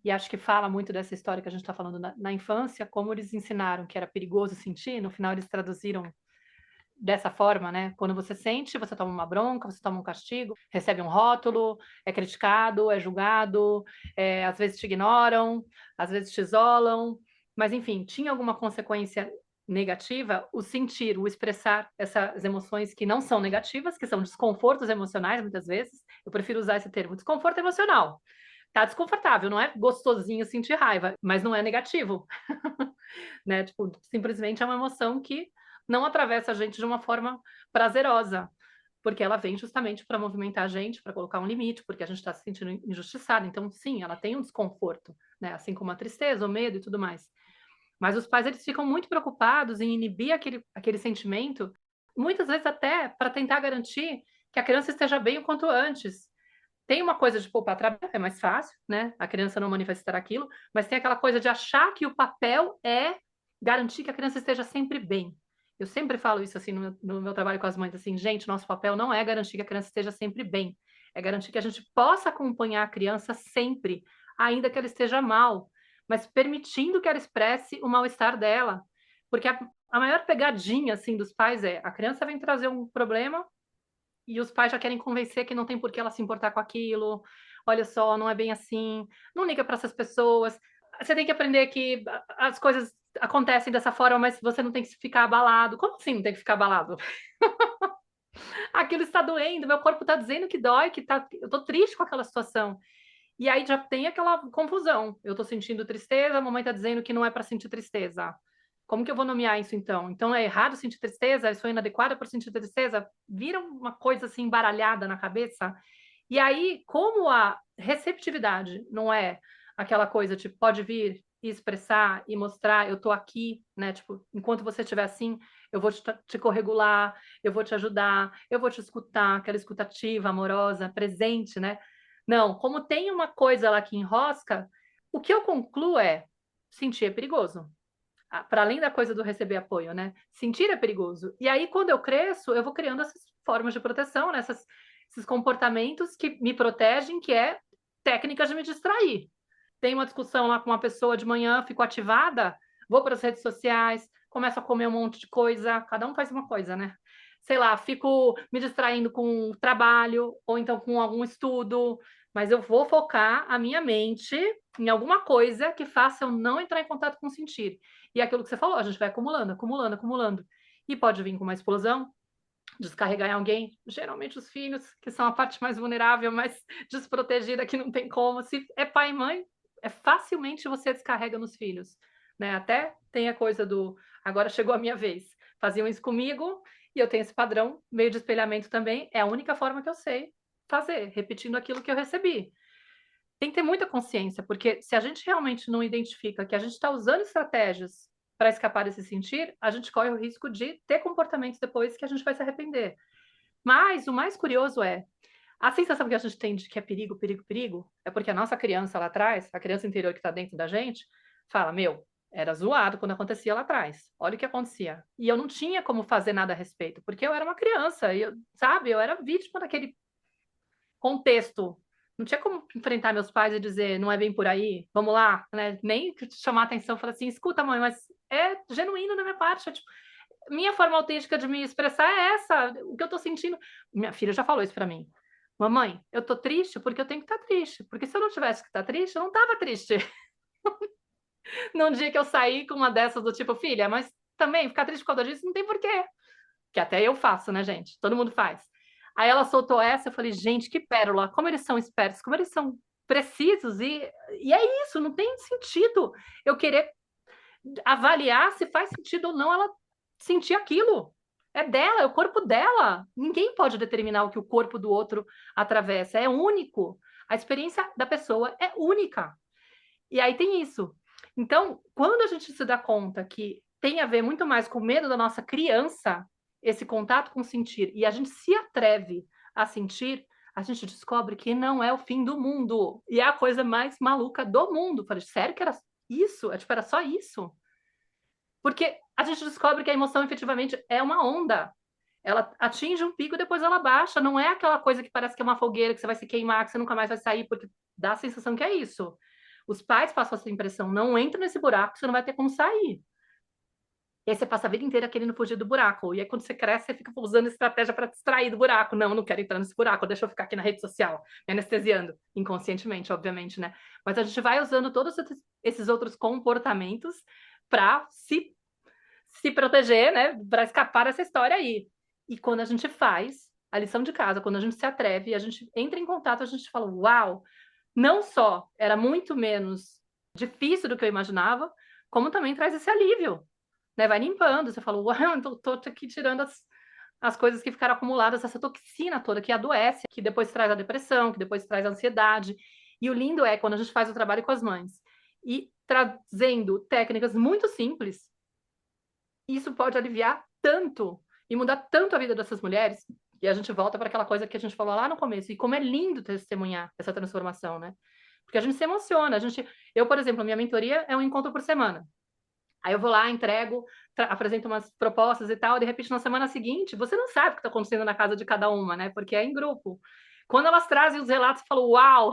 e acho que fala muito dessa história que a gente está falando na infância, como eles ensinaram que era perigoso sentir, no final eles traduziram dessa forma, né? Quando você sente, você toma uma bronca, você toma um castigo, recebe um rótulo, é criticado, é julgado, às vezes te ignoram, às vezes te isolam, mas enfim, tinha alguma consequência negativa, o sentir, o expressar essas emoções que não são negativas, que são desconfortos emocionais, muitas vezes. Eu prefiro usar esse termo, desconforto emocional. Tá desconfortável, não é gostosinho sentir raiva, mas não é negativo, né? Tipo, simplesmente é uma emoção que não atravessa a gente de uma forma prazerosa, porque ela vem justamente para movimentar a gente, para colocar um limite, porque a gente está se sentindo injustiçado. Então, sim, ela tem um desconforto, né? Assim como a tristeza, o medo e tudo mais. Mas os pais, eles ficam muito preocupados em inibir aquele sentimento, muitas vezes até para tentar garantir que a criança esteja bem o quanto antes. Tem uma coisa de poupar trabalho, é mais fácil, né? A criança não manifestar aquilo, mas tem aquela coisa de achar que o papel é garantir que a criança esteja sempre bem. Eu sempre falo isso assim no meu trabalho com as mães, assim, gente, nosso papel não é garantir que a criança esteja sempre bem, é garantir que a gente possa acompanhar a criança sempre, ainda que ela esteja mal, mas permitindo que ela expresse o mal-estar dela. Porque a maior pegadinha assim dos pais é a criança vem trazer um problema e os pais já querem convencer que não tem por que ela se importar com aquilo. Olha só, não é bem assim. Não liga para essas pessoas. Você tem que aprender que as coisas acontecem dessa forma, mas você não tem que ficar abalado. Como assim não tem que ficar abalado? Aquilo está doendo, meu corpo está dizendo que dói, eu tô triste com aquela situação. E aí já tem aquela confusão. Eu tô sentindo tristeza, a mamãe tá dizendo que não é para sentir tristeza. Como que eu vou nomear isso então? Então é errado sentir tristeza? Eu sou inadequada para sentir tristeza? Vira uma coisa assim embaralhada na cabeça. E aí, como a receptividade não é aquela coisa tipo, pode vir e expressar e mostrar, eu tô aqui, né? Tipo, enquanto você estiver assim, eu vou te corregular, eu vou te ajudar, eu vou te escutar, aquela escutativa, amorosa, presente, né? Não, como tem uma coisa lá que enrosca, o que eu concluo é sentir é perigoso. Para além da coisa do receber apoio, né? Sentir é perigoso. E aí, quando eu cresço, eu vou criando essas formas de proteção, né? Esses comportamentos que me protegem, que é técnicas de me distrair. Tem uma discussão lá com uma pessoa de manhã, fico ativada, vou para as redes sociais, começo a comer um monte de coisa, cada um faz uma coisa, né? Sei lá, fico me distraindo com trabalho ou então com algum estudo, mas eu vou focar a minha mente em alguma coisa que faça eu não entrar em contato com o sentir. E é aquilo que você falou, a gente vai acumulando, acumulando, acumulando. E pode vir com uma explosão, descarregar em alguém, geralmente os filhos, que são a parte mais vulnerável, mais desprotegida, que não tem como. Se é pai e mãe, facilmente você descarrega nos filhos, né? Até tem a coisa do agora chegou a minha vez. Faziam isso comigo e eu tenho esse padrão meio de espelhamento também. É a única forma que eu sei fazer, repetindo aquilo que eu recebi. Tem que ter muita consciência, porque se a gente realmente não identifica que a gente está usando estratégias para escapar desse sentir, a gente corre o risco de ter comportamentos depois que a gente vai se arrepender. Mas o mais curioso é a sensação que a gente tem de que é perigo, perigo, perigo, é porque a nossa criança lá atrás, a criança interior que está dentro da gente, fala: Meu, era zoado quando acontecia lá atrás. Olha o que acontecia. E eu não tinha como fazer nada a respeito, porque eu era uma criança, e eu era vítima daquele contexto. Não tinha como enfrentar meus pais e dizer, não é bem por aí, vamos lá, né? Nem chamar atenção, falar assim, escuta, mãe, mas é genuíno da minha parte. Tipo, minha forma autêntica de me expressar é essa, o que eu tô sentindo. Minha filha já falou isso para mim. Mamãe, eu tô triste porque eu tenho que estar triste. Porque se eu não tivesse que estar triste, eu não tava triste. Num dia que eu saí com uma dessas do tipo, filha, mas também ficar triste por causa disso não tem porquê. Que até eu faço, né, gente? Todo mundo faz. Aí ela soltou essa, eu falei, gente, que pérola, como eles são espertos, como eles são precisos, e é isso, não tem sentido eu querer avaliar se faz sentido ou não ela sentir aquilo. É dela, é o corpo dela. Ninguém pode determinar o que o corpo do outro atravessa, é único. A experiência da pessoa é única. E aí tem isso. Então, quando a gente se dá conta que tem a ver muito mais com o medo da nossa criança, esse contato com o sentir, e a gente se atreve a sentir, a gente descobre que não é o fim do mundo. E é a coisa mais maluca do mundo. Falei, sério que era isso? É, tipo, era só isso? Porque a gente descobre que a emoção efetivamente é uma onda. Ela atinge um pico e depois ela baixa. Não é aquela coisa que parece que é uma fogueira, que você vai se queimar, que você nunca mais vai sair, porque dá a sensação que é isso. Os pais passam essa impressão, não entra nesse buraco, você não vai ter como sair. E aí você passa a vida inteira querendo fugir do buraco. E aí quando você cresce, você fica usando estratégia para distrair do buraco. Não, não quero entrar nesse buraco, deixa eu ficar aqui na rede social, me anestesiando, inconscientemente, obviamente, né? Mas a gente vai usando todos esses outros comportamentos para se proteger, né? Para escapar dessa história aí. E quando a gente faz a lição de casa, quando a gente se atreve, a gente entra em contato, a gente fala, uau, não só era muito menos difícil do que eu imaginava, como também traz esse alívio, né? Vai limpando, você fala, uau, tô aqui tirando as coisas que ficaram acumuladas, essa toxina toda que adoece, que depois traz a depressão, que depois traz a ansiedade. E o lindo é quando a gente faz o trabalho com as mães e trazendo técnicas muito simples, isso pode aliviar tanto e mudar tanto a vida dessas mulheres. E a gente volta para aquela coisa que a gente falou lá no começo. E como é lindo testemunhar essa transformação, né? Porque a gente se emociona. Eu, por exemplo, a minha mentoria é um encontro por semana. Aí eu vou lá, entrego, apresento umas propostas e tal. De repente, na semana seguinte, você não sabe o que está acontecendo na casa de cada uma, né? Porque é em grupo. Quando elas trazem os relatos, eu falo, uau!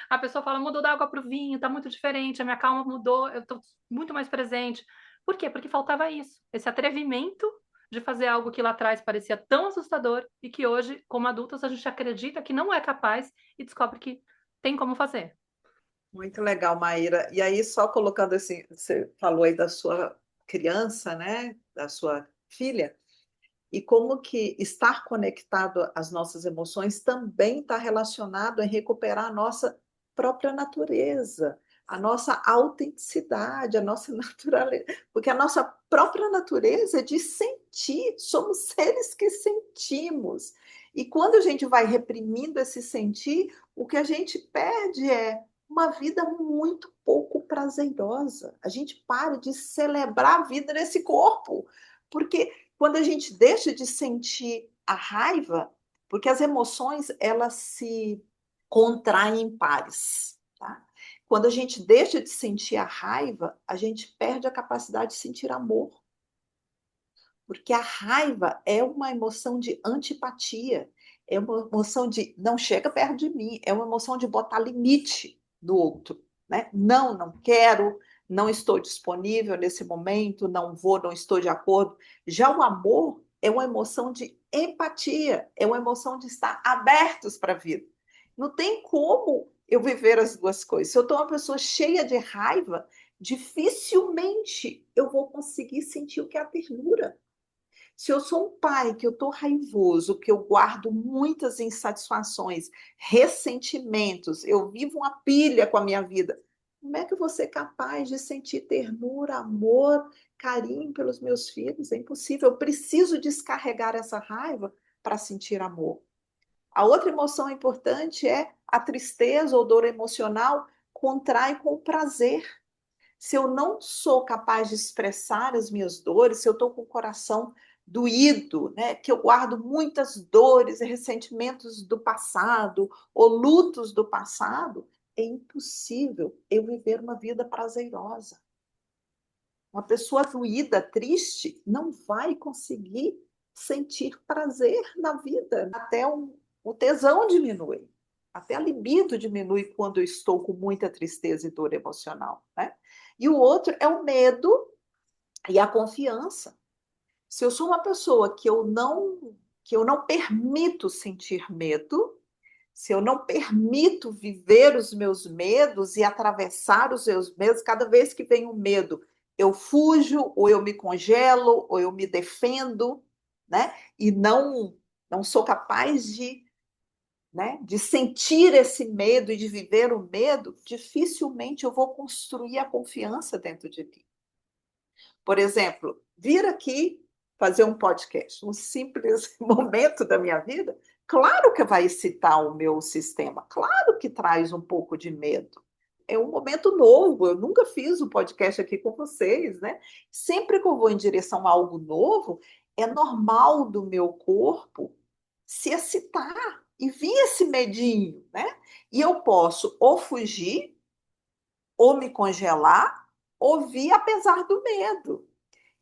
A pessoa fala, mudou da água para o vinho, tá muito diferente, a minha calma mudou, eu tô muito mais presente. Por quê? Porque faltava isso, esse atrevimento de fazer algo que lá atrás parecia tão assustador e que hoje, como adultos, a gente acredita que não é capaz e descobre que tem como fazer. Muito legal, Maíra. E aí, só colocando assim, você falou aí da sua criança, né? Da sua filha, e como que estar conectado às nossas emoções também está relacionado em recuperar a nossa própria natureza, a nossa autenticidade, a nossa naturaleza, porque a nossa própria natureza é de sentir, somos seres que sentimos. E quando a gente vai reprimindo esse sentir, o que a gente perde é uma vida muito pouco prazerosa. A gente para de celebrar a vida nesse corpo, Porque quando a gente deixa de sentir a raiva, porque as emoções, elas se contraem em pares, tá? Quando a gente deixa de sentir a raiva, a gente perde a capacidade de sentir amor. Porque a raiva é uma emoção de antipatia, é uma emoção de não chega perto de mim, é uma emoção de botar limite no outro, né? Não, não quero, não estou disponível nesse momento, não vou, não estou de acordo. Já o amor é uma emoção de empatia, é uma emoção de estar abertos para a vida. Não tem como eu viver as duas coisas. Se eu estou uma pessoa cheia de raiva, dificilmente eu vou conseguir sentir o que é a ternura. Se eu sou um pai que eu estou raivoso, que eu guardo muitas insatisfações, ressentimentos, eu vivo uma pilha com a minha vida, como é que eu vou ser capaz de sentir ternura, amor, carinho pelos meus filhos? É impossível. Eu preciso descarregar essa raiva para sentir amor. A outra emoção importante é a tristeza ou dor emocional contrai com o prazer. Se eu não sou capaz de expressar as minhas dores, se eu estou com o coração doído, né, que eu guardo muitas dores e ressentimentos do passado ou lutos do passado, é impossível eu viver uma vida prazerosa. Uma pessoa doída, triste, não vai conseguir sentir prazer na vida. Até o tesão diminui, até a libido diminui quando eu estou com muita tristeza e dor emocional, né? E o outro é o medo e a confiança. Se eu sou uma pessoa que eu não permito sentir medo, se eu não permito viver os meus medos e atravessar os meus medos, cada vez que vem um medo, eu fujo, ou eu me congelo, ou eu me defendo, né? E não sou capaz de, né, de sentir esse medo e de viver o medo, dificilmente eu vou construir a confiança dentro de mim. Por exemplo, vir aqui fazer um podcast, um simples momento da minha vida, claro que vai excitar o meu sistema, claro que traz um pouco de medo. É um momento novo, eu nunca fiz um podcast aqui com vocês, né? Sempre que eu vou em direção a algo novo, é normal do meu corpo se excitar e vir esse medinho, né? E eu posso ou fugir, ou me congelar, ou vir apesar do medo.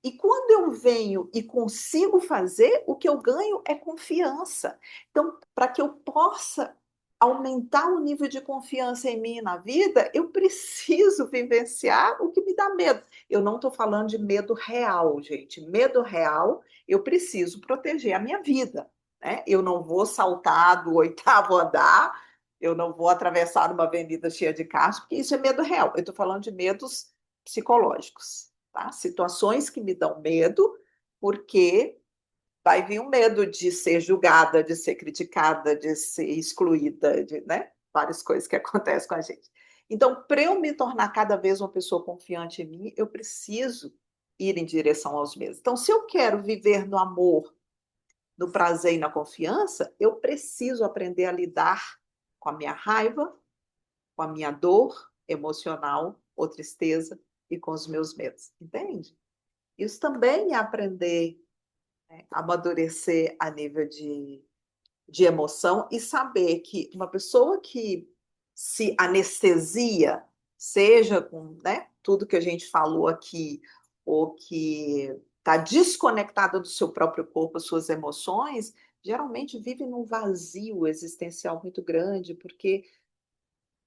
E quando eu venho e consigo fazer, o que eu ganho é confiança. Então, para que eu possa aumentar o nível de confiança em mim e na vida, eu preciso vivenciar o que me dá medo. Eu não estou falando de medo real, gente. Medo real, eu preciso proteger a minha vida, né? Eu não vou saltar do oitavo andar, eu não vou atravessar uma avenida cheia de carros, porque isso é medo real. Eu estou falando de medos psicológicos. Tá? Situações que me dão medo, porque vai vir um medo de ser julgada, de ser criticada, de ser excluída, né? Várias coisas que acontecem com a gente. Então, para eu me tornar cada vez uma pessoa confiante em mim, eu preciso ir em direção aos medos. Então, se eu quero viver no amor, no prazer e na confiança, eu preciso aprender a lidar com a minha raiva, com a minha dor emocional ou tristeza e com os meus medos, entende? Isso também é aprender, né, a amadurecer a nível de emoção e saber que uma pessoa que se anestesia, seja com, né, tudo que a gente falou aqui, ou que está desconectada do seu próprio corpo, suas emoções, geralmente vive num vazio existencial muito grande, porque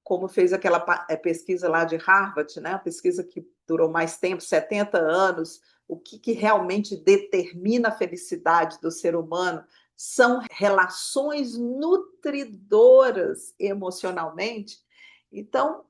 como fez aquela pesquisa lá de Harvard, né? A pesquisa que durou mais tempo, 70 anos, o que realmente determina a felicidade do ser humano são relações nutridoras emocionalmente. Então,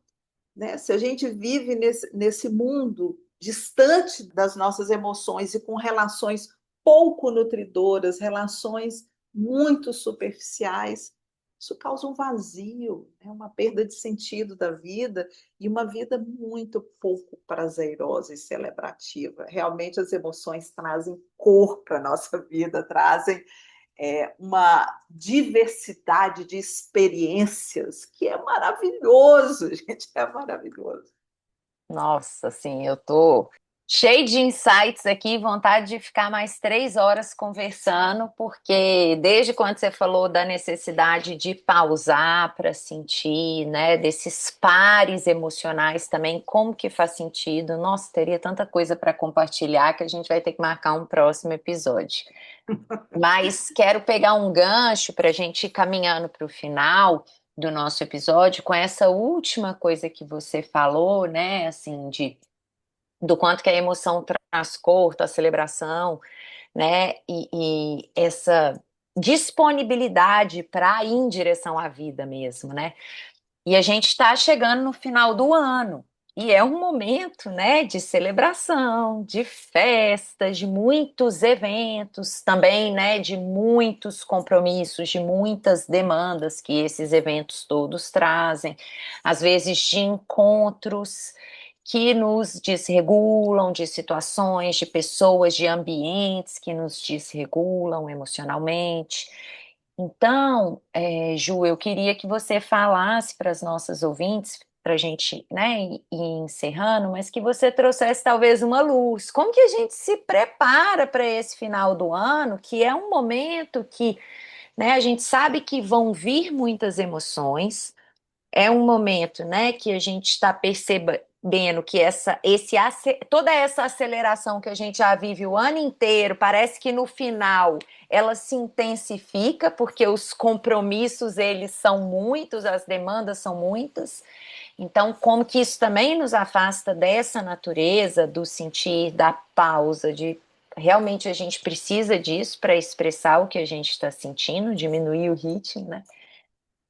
né, se a gente vive nesse mundo distante das nossas emoções e com relações pouco nutridoras, relações muito superficiais, isso causa um vazio, né? Uma perda de sentido da vida e uma vida muito pouco prazerosa e celebrativa. Realmente as emoções trazem cor para a nossa vida, trazem uma diversidade de experiências que é maravilhoso, gente, é maravilhoso. Nossa, assim, eu tô Cheio de insights aqui, vontade de ficar mais 3 horas conversando, porque desde quando você falou da necessidade de pausar para sentir, né, desses pares emocionais também, como que faz sentido? Nossa, teria tanta coisa para compartilhar que a gente vai ter que marcar um próximo episódio. Mas quero pegar um gancho para a gente ir caminhando para o final do nosso episódio com essa última coisa que você falou, né, assim, do quanto que a emoção traz corpo, a celebração, né? E essa disponibilidade para ir em direção à vida mesmo, né? E a gente está chegando no final do ano. E é um momento, né, de celebração, de festas, de muitos eventos, também, né, de muitos compromissos, de muitas demandas que esses eventos todos trazem, às vezes de encontros que nos desregulam, de situações, de pessoas, de ambientes que nos desregulam emocionalmente. Então, Ju, eu queria que você falasse para as nossas ouvintes, para a gente, né, ir encerrando, mas que você trouxesse talvez uma luz. Como que a gente se prepara para esse final do ano, que é um momento que, né, a gente sabe que vão vir muitas emoções, é um momento, né, que a gente está percebendo que toda essa aceleração que a gente já vive o ano inteiro, parece que no final ela se intensifica, porque os compromissos, eles são muitos, as demandas são muitas. Então, como que isso também nos afasta dessa natureza, do sentir, da pausa, de realmente a gente precisa disso para expressar o que a gente está sentindo, diminuir o ritmo, né?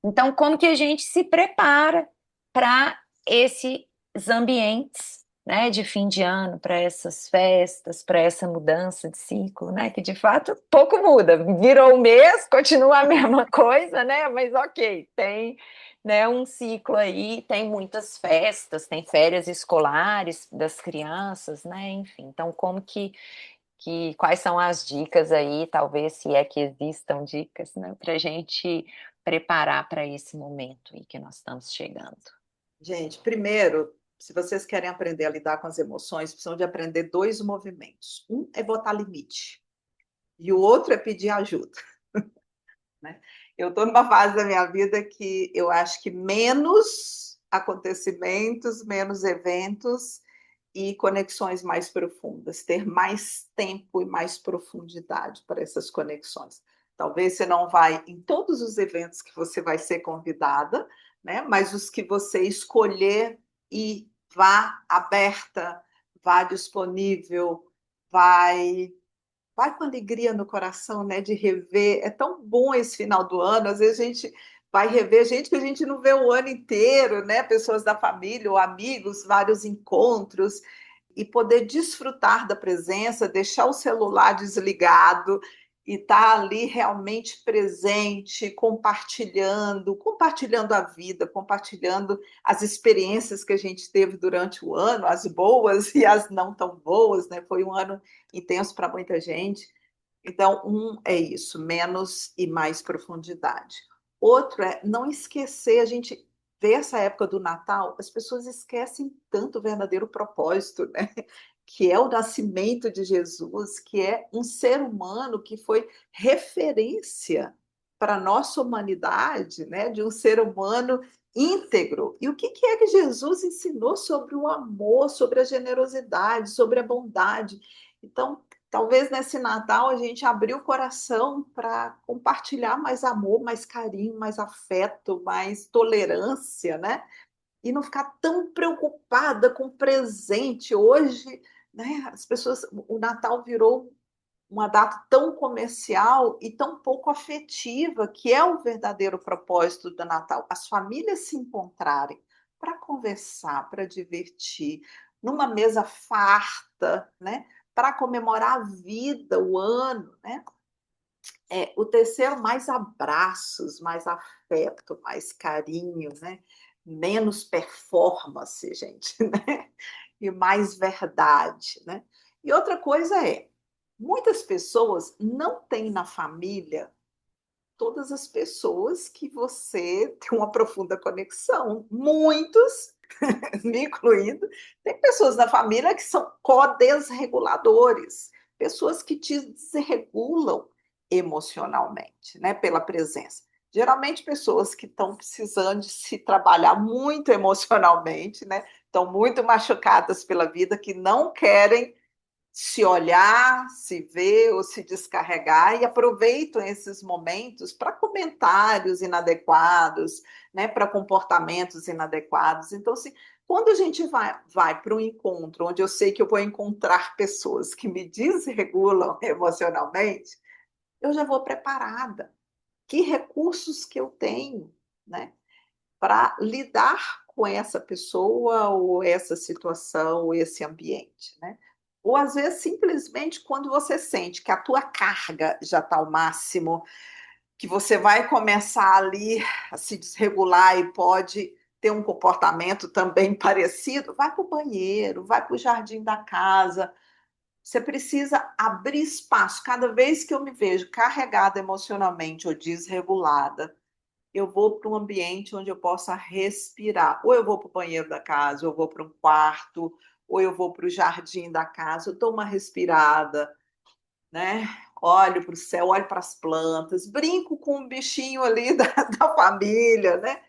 Então, como que a gente se prepara para esses ambientes, né, de fim de ano, para essas festas, para essa mudança de ciclo, né, que de fato pouco muda, virou um mês, continua a mesma coisa, né, mas ok, tem, né, um ciclo aí, tem muitas festas, tem férias escolares das crianças, né, enfim, então como quais são as dicas aí, talvez se é que existam dicas, né, para a gente preparar para esse momento aí que nós estamos chegando. Gente, primeiro, se vocês querem aprender a lidar com as emoções, precisam de aprender dois movimentos. Um é botar limite e o outro é pedir ajuda, né? Eu estou numa fase da minha vida que eu acho que menos acontecimentos, menos eventos e conexões mais profundas, ter mais tempo e mais profundidade para essas conexões. Talvez você não vai em todos os eventos que você vai ser convidada, né? Mas os que você escolher e vá aberta, vá disponível, vai com alegria no coração, né? De rever. É tão bom esse final do ano. Às vezes a gente vai rever gente que a gente não vê o ano inteiro, né? Pessoas da família ou amigos, vários encontros e poder desfrutar da presença, deixar o celular desligado e estar ali realmente presente, compartilhando a vida, compartilhando as experiências que a gente teve durante o ano, as boas e as não tão boas, né? Foi um ano intenso para muita gente. Então, um é isso, menos e mais profundidade. Outro é não esquecer, a gente vê essa época do Natal, as pessoas esquecem tanto o verdadeiro propósito, né? Que é o nascimento de Jesus, que é um ser humano que foi referência para a nossa humanidade, né? De um ser humano íntegro. E o que é que Jesus ensinou sobre o amor, sobre a generosidade, sobre a bondade? Então, talvez nesse Natal a gente abrir o coração para compartilhar mais amor, mais carinho, mais afeto, mais tolerância, né? E não ficar tão preocupada com o presente. Hoje, né, as pessoas, o Natal virou uma data tão comercial e tão pouco afetiva, que é o verdadeiro propósito do Natal. As famílias se encontrarem para conversar, para divertir, numa mesa farta, né? Para comemorar a vida, o ano, né? O terceiro, mais abraços, mais afeto, mais carinho, né? Menos performance, gente, né? E mais verdade, né? E outra coisa muitas pessoas não têm na família todas as pessoas que você tem uma profunda conexão. Muitos me incluindo, tem pessoas na família que são co-desreguladores, pessoas que te desregulam emocionalmente, né, pela presença. Geralmente pessoas que estão precisando de se trabalhar muito emocionalmente, né, estão muito machucadas pela vida, que não querem se olhar, se ver ou se descarregar e aproveitam esses momentos para comentários inadequados, né, para comportamentos inadequados. Então, assim, quando a gente vai para um encontro onde eu sei que eu vou encontrar pessoas que me desregulam emocionalmente, eu já vou preparada. Que recursos que eu tenho, né, para lidar com essa pessoa ou essa situação ou esse ambiente, né? Ou às vezes simplesmente quando você sente que a tua carga já está ao máximo, que você vai começar ali a se desregular e pode ter um comportamento também parecido, vai para o banheiro, vai para o jardim da casa. Você precisa abrir espaço. Cada vez que eu me vejo carregada emocionalmente ou desregulada, eu vou para um ambiente onde eu possa respirar. Ou eu vou para o banheiro da casa, ou eu vou para um quarto, ou eu vou para o jardim da casa, eu dou uma respirada, né? Olho para o céu, olho para as plantas, brinco com um bichinho ali da família, né?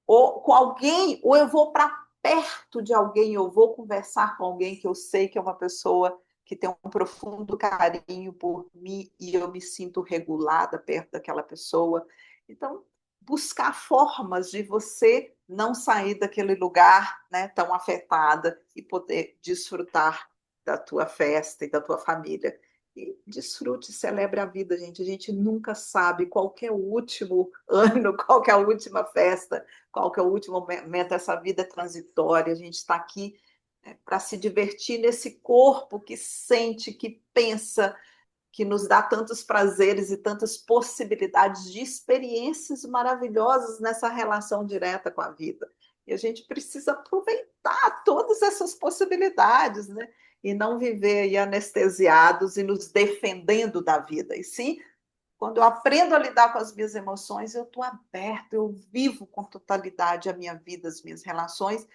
Ou com alguém, ou eu vou para perto de alguém, eu vou conversar com alguém que eu sei que é uma pessoa que tem um profundo carinho por mim e eu me sinto regulada perto daquela pessoa. Então, buscar formas de você não sair daquele lugar, né, tão afetada e poder desfrutar da tua festa e da tua família. E desfrute, celebre a vida, gente. A gente nunca sabe qual que é o último ano, qual que é a última festa, qual que é o último momento. Essa vida é transitória, a gente está aqui, né, para se divertir nesse corpo que sente, que pensa, que nos dá tantos prazeres e tantas possibilidades de experiências maravilhosas nessa relação direta com a vida. E a gente precisa aproveitar todas essas possibilidades, né? E não viver aí anestesiados e nos defendendo da vida. E sim, quando eu aprendo a lidar com as minhas emoções, eu estou aberto, eu vivo com totalidade a minha vida, as minhas relações,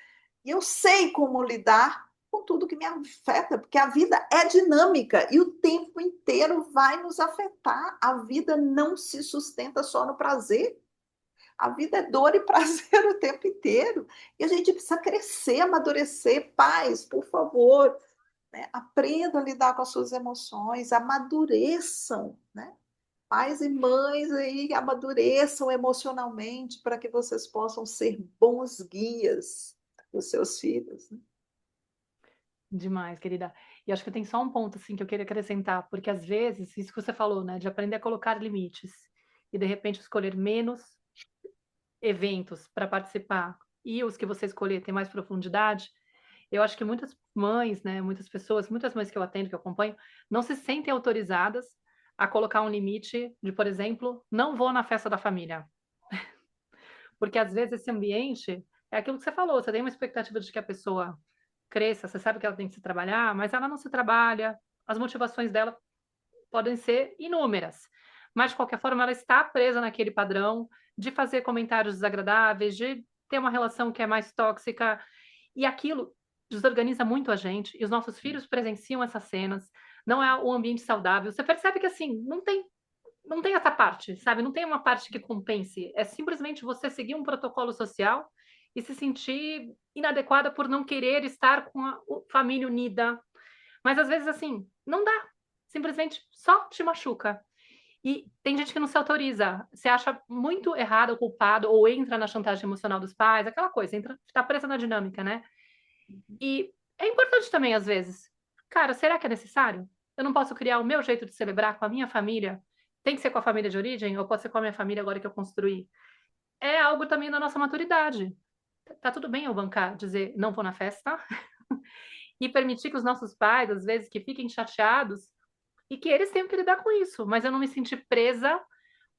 e eu sei como lidar com tudo que me afeta, porque a vida é dinâmica e o tempo inteiro vai nos afetar. A vida não se sustenta só no prazer. A vida é dor e prazer o tempo inteiro. E a gente precisa crescer, amadurecer. Pais, por favor, né? Aprendam a lidar com as suas emoções, amadureçam, né? Pais e mães aí amadureçam emocionalmente para que vocês possam ser bons guias dos seus filhos, né? Demais, querida. E acho que tem só um ponto assim que eu queria acrescentar, porque às vezes, isso que você falou, né, de aprender a colocar limites e de repente escolher menos eventos para participar e os que você escolher ter mais profundidade, eu acho que muitas mães, né, muitas pessoas, muitas mães que eu atendo, que eu acompanho, não se sentem autorizadas a colocar um limite de, por exemplo, não vou na festa da família. Porque às vezes esse ambiente é aquilo que você falou, você tem uma expectativa de que a pessoa cresça, você sabe que ela tem que se trabalhar, mas ela não se trabalha, as motivações dela podem ser inúmeras. Mas, de qualquer forma, ela está presa naquele padrão de fazer comentários desagradáveis, de ter uma relação que é mais tóxica, e aquilo desorganiza muito a gente, e os nossos filhos presenciam essas cenas, não é um ambiente saudável. Você percebe que, assim, não tem essa parte, sabe? Não tem uma parte que compense. É simplesmente você seguir um protocolo social e se sentir inadequada por não querer estar com a família unida. Mas às vezes, assim, não dá. Simplesmente só te machuca. E tem gente que não se autoriza. Você acha muito errado, culpado, ou entra na chantagem emocional dos pais, aquela coisa, entra, tá presa na dinâmica, né? E é importante também, às vezes. Cara, será que é necessário? Eu não posso criar o meu jeito de celebrar com a minha família? Tem que ser com a família de origem? Ou pode ser com a minha família agora que eu construí? É algo também da nossa maturidade. Tá tudo bem eu bancar, dizer não vou na festa e permitir que os nossos pais, às vezes, que fiquem chateados e que eles tenham que lidar com isso, mas eu não me sentir presa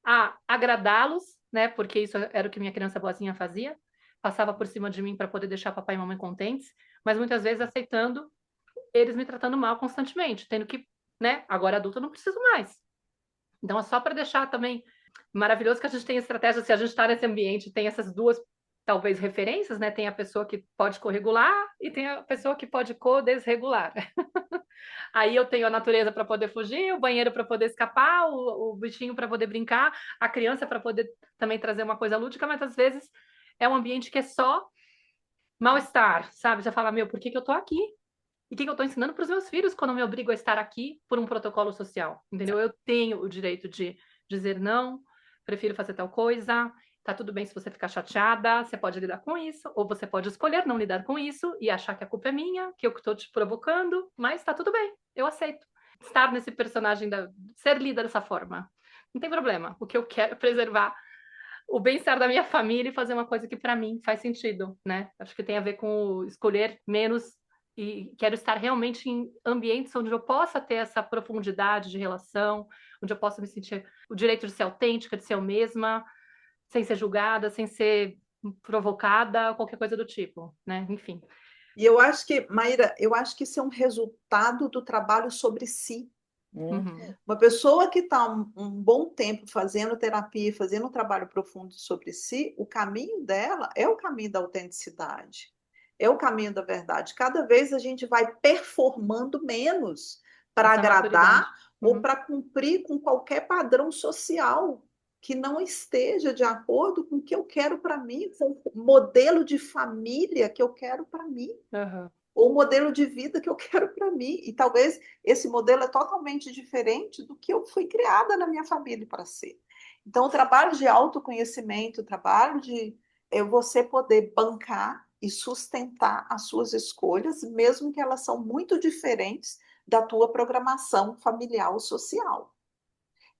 a agradá-los, né? Porque isso era o que minha criança boazinha fazia, passava por cima de mim para poder deixar papai e mamãe contentes, mas muitas vezes aceitando eles me tratando mal constantemente, tendo que, né? Agora adulta eu não preciso mais. Então é só para deixar também maravilhoso que a gente tem estratégia, se a gente está nesse ambiente, tem essas duas talvez referências, né? Tem a pessoa que pode corregular e tem a pessoa que pode co-desregular. Aí eu tenho a natureza para poder fugir, o banheiro para poder escapar, o bichinho para poder brincar, a criança para poder também trazer uma coisa lúdica, mas às vezes é um ambiente que é só mal-estar, sabe? Você fala, meu, por que que eu tô aqui? E o que que eu tô ensinando para os meus filhos quando eu me obrigo a estar aqui por um protocolo social? Entendeu? Eu tenho o direito de dizer não, prefiro fazer tal coisa, tá tudo bem se você ficar chateada, você pode lidar com isso, ou você pode escolher não lidar com isso e achar que a culpa é minha, que eu estou te provocando, mas tá tudo bem, eu aceito. Estar nesse personagem, ser lida dessa forma. Não tem problema. O que eu quero é preservar o bem-estar da minha família e fazer uma coisa que para mim faz sentido, né? Acho que tem a ver com escolher menos e quero estar realmente em ambientes onde eu possa ter essa profundidade de relação, onde eu possa me sentir o direito de ser autêntica, de ser eu mesma, sem ser julgada, sem ser provocada, qualquer coisa do tipo, né? Enfim. E eu acho que, Maíra, eu acho que isso é um resultado do trabalho sobre si. Uhum. Uma pessoa que está um bom tempo fazendo terapia, fazendo um trabalho profundo sobre si, o caminho dela é o caminho da autenticidade, é o caminho da verdade. Cada vez a gente vai performando menos para Essa maturidade. agradar ou Uhum. para cumprir com qualquer padrão social que não esteja de acordo com o que eu quero para mim, com o modelo de família que eu quero para mim Uhum. ou o modelo de vida que eu quero para mim. E talvez esse modelo é totalmente diferente do que eu fui criada na minha família para ser. Então, o trabalho de autoconhecimento, o trabalho de você poder bancar e sustentar as suas escolhas, mesmo que elas são muito diferentes da tua programação familiar ou social.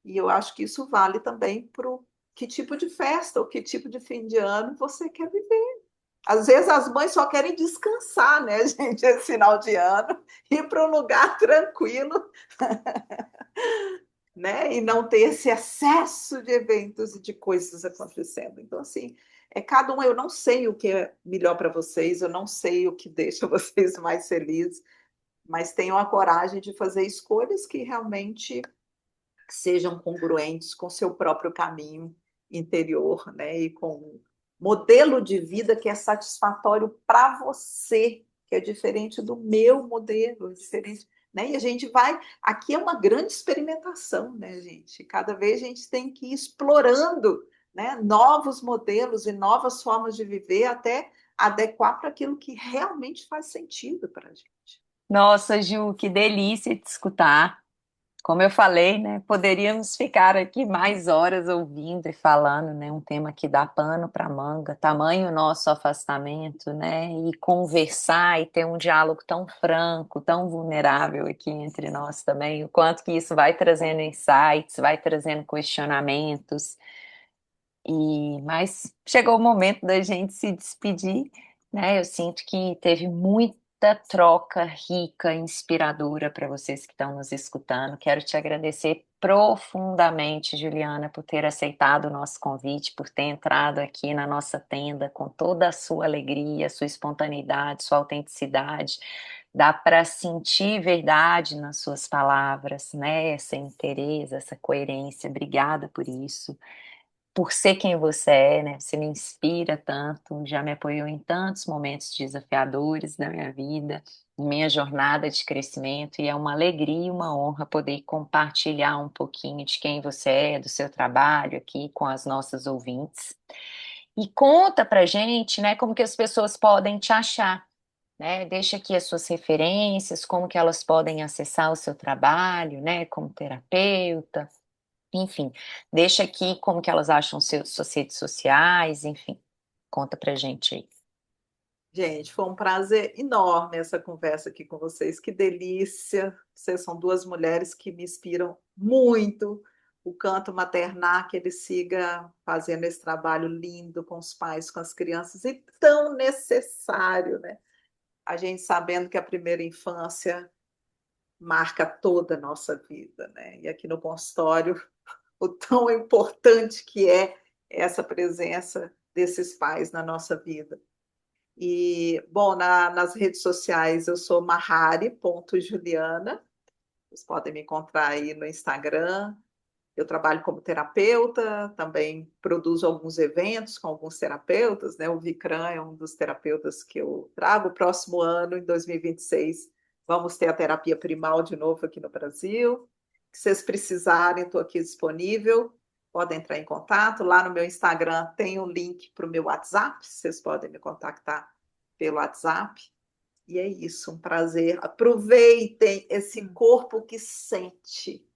E eu acho que isso vale também para que tipo de festa ou que tipo de fim de ano você quer viver. Às vezes as mães só querem descansar, né, gente, esse final de ano, ir para um lugar tranquilo, né, e não ter esse excesso de eventos e de coisas acontecendo. Então, assim, cada um, eu não sei o que é melhor para vocês, eu não sei o que deixa vocês mais felizes, mas tenham a coragem de fazer escolhas que realmente sejam congruentes com seu próprio caminho interior, né? E com um modelo de vida que é satisfatório para você, que é diferente do meu modelo, diferente, né? E a gente vai, aqui é uma grande experimentação, né, gente? Cada vez a gente tem que ir explorando, né, novos modelos e novas formas de viver até adequar para aquilo que realmente faz sentido para a gente. Nossa, Ju, que delícia te escutar. Como eu falei, né, poderíamos ficar aqui mais horas ouvindo e falando, né, um tema que dá pano para manga, tamanho nosso afastamento, né, e conversar e ter um diálogo tão franco, tão vulnerável aqui entre nós também, o quanto que isso vai trazendo insights, vai trazendo questionamentos. Mas chegou o momento da gente se despedir, né? Eu sinto que teve muita troca rica, inspiradora para vocês que estão nos escutando. Quero te agradecer profundamente, Juliana, por ter aceitado o nosso convite, por ter entrado aqui na nossa tenda com toda a sua alegria, sua espontaneidade, sua autenticidade. Dá para sentir verdade nas suas palavras, né? Essa inteireza, essa coerência. Obrigada por isso, por ser quem você é, né? Você me inspira tanto, já me apoiou em tantos momentos desafiadores da minha vida, minha jornada de crescimento, e é uma alegria e uma honra poder compartilhar um pouquinho de quem você é, do seu trabalho aqui com as nossas ouvintes. E conta pra gente, né, como que as pessoas podem te achar, né? Deixa aqui as suas referências, como que elas podem acessar o seu trabalho, né, como terapeuta. Enfim, deixa aqui como que elas acham suas redes sociais, enfim, conta pra gente aí. Gente, foi um prazer enorme essa conversa aqui com vocês. Que delícia! Vocês são duas mulheres que me inspiram muito. O canto maternar, que ele siga fazendo esse trabalho lindo com os pais, com as crianças, e tão necessário, né? A gente sabendo que a primeira infância marca toda a nossa vida, né? E aqui no consultório, o tão importante que é essa presença desses pais na nossa vida. E, bom, nas redes sociais eu sou mahari.juliana. Vocês podem me encontrar aí no Instagram. Eu trabalho como terapeuta, também produzo alguns eventos com alguns terapeutas, né? O Vikram é um dos terapeutas que eu trago. O próximo ano, em 2026, vamos ter a terapia primal de novo aqui no Brasil. Se vocês precisarem, estou aqui disponível. Podem entrar em contato. Lá no meu Instagram tem um link para o meu WhatsApp. Vocês podem me contactar pelo WhatsApp. E é isso, um prazer. Aproveitem esse corpo que sente.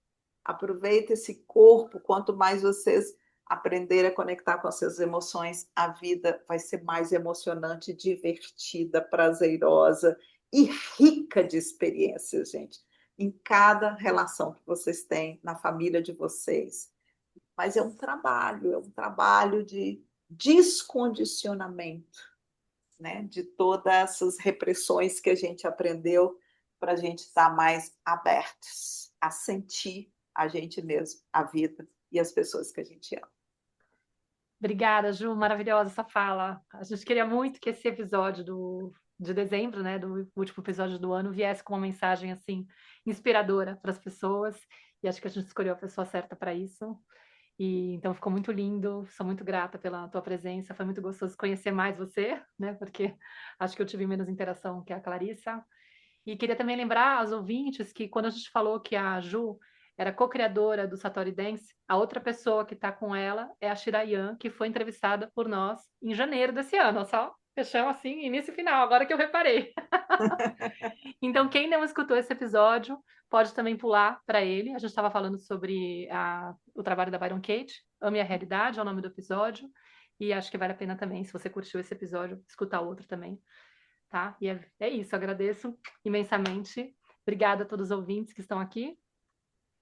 Aproveita esse corpo, quanto mais vocês aprenderem a conectar com as suas emoções, a vida vai ser mais emocionante, divertida, prazerosa e rica de experiências, gente. Em cada relação que vocês têm, na família de vocês. Mas é um trabalho de descondicionamento, né? De todas essas repressões que a gente aprendeu para a gente estar mais abertos a sentir a gente mesmo, a vida e as pessoas que a gente ama. Obrigada, Ju, maravilhosa essa fala. A gente queria muito que esse episódio de dezembro, né, do último episódio do ano, viesse com uma mensagem assim inspiradora para as pessoas. E acho que a gente escolheu a pessoa certa para isso. E então ficou muito lindo. Sou muito grata pela tua presença. Foi muito gostoso conhecer mais você, né? Porque acho que eu tive menos interação que a Clarissa. E queria também lembrar aos ouvintes que quando a gente falou que a Ju era co-criadora do Satori Dance, a outra pessoa que está com ela é a Shirayan, que foi entrevistada por nós em janeiro desse ano. Só fechamos assim, início e final, agora que eu reparei. Então, quem não escutou esse episódio, pode também pular para ele. A gente estava falando sobre o trabalho da Byron Katie, Ame a Realidade, é o nome do episódio. E acho que vale a pena também, se você curtiu esse episódio, escutar outro também. Tá? E é isso, agradeço imensamente. Obrigada a todos os ouvintes que estão aqui.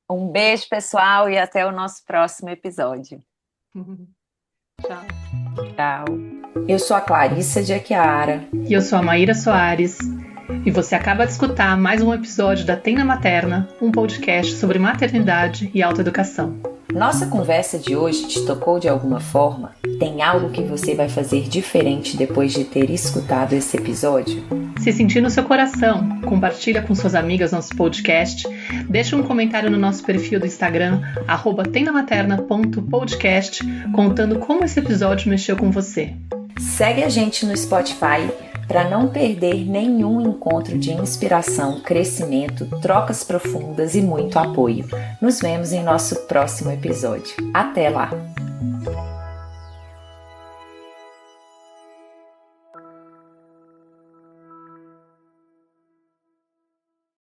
Um beijo, pessoal, e até o nosso próximo episódio. Tchau. Tchau. Eu sou a Clarissa de Aquiara. E eu sou a Maíra Soares. E você acaba de escutar mais um episódio da Tenda Materna, um podcast sobre maternidade e autoeducação. Nossa conversa de hoje te tocou de alguma forma? Tem algo que você vai fazer diferente depois de ter escutado esse episódio? Se sentir no seu coração, compartilha com suas amigas nosso podcast, deixa um comentário no nosso perfil do Instagram, @tendamaterna.podcast, contando como esse episódio mexeu com você. Segue a gente no Spotify para não perder nenhum encontro de inspiração, crescimento, trocas profundas e muito apoio. Nos vemos em nosso próximo episódio. Até lá!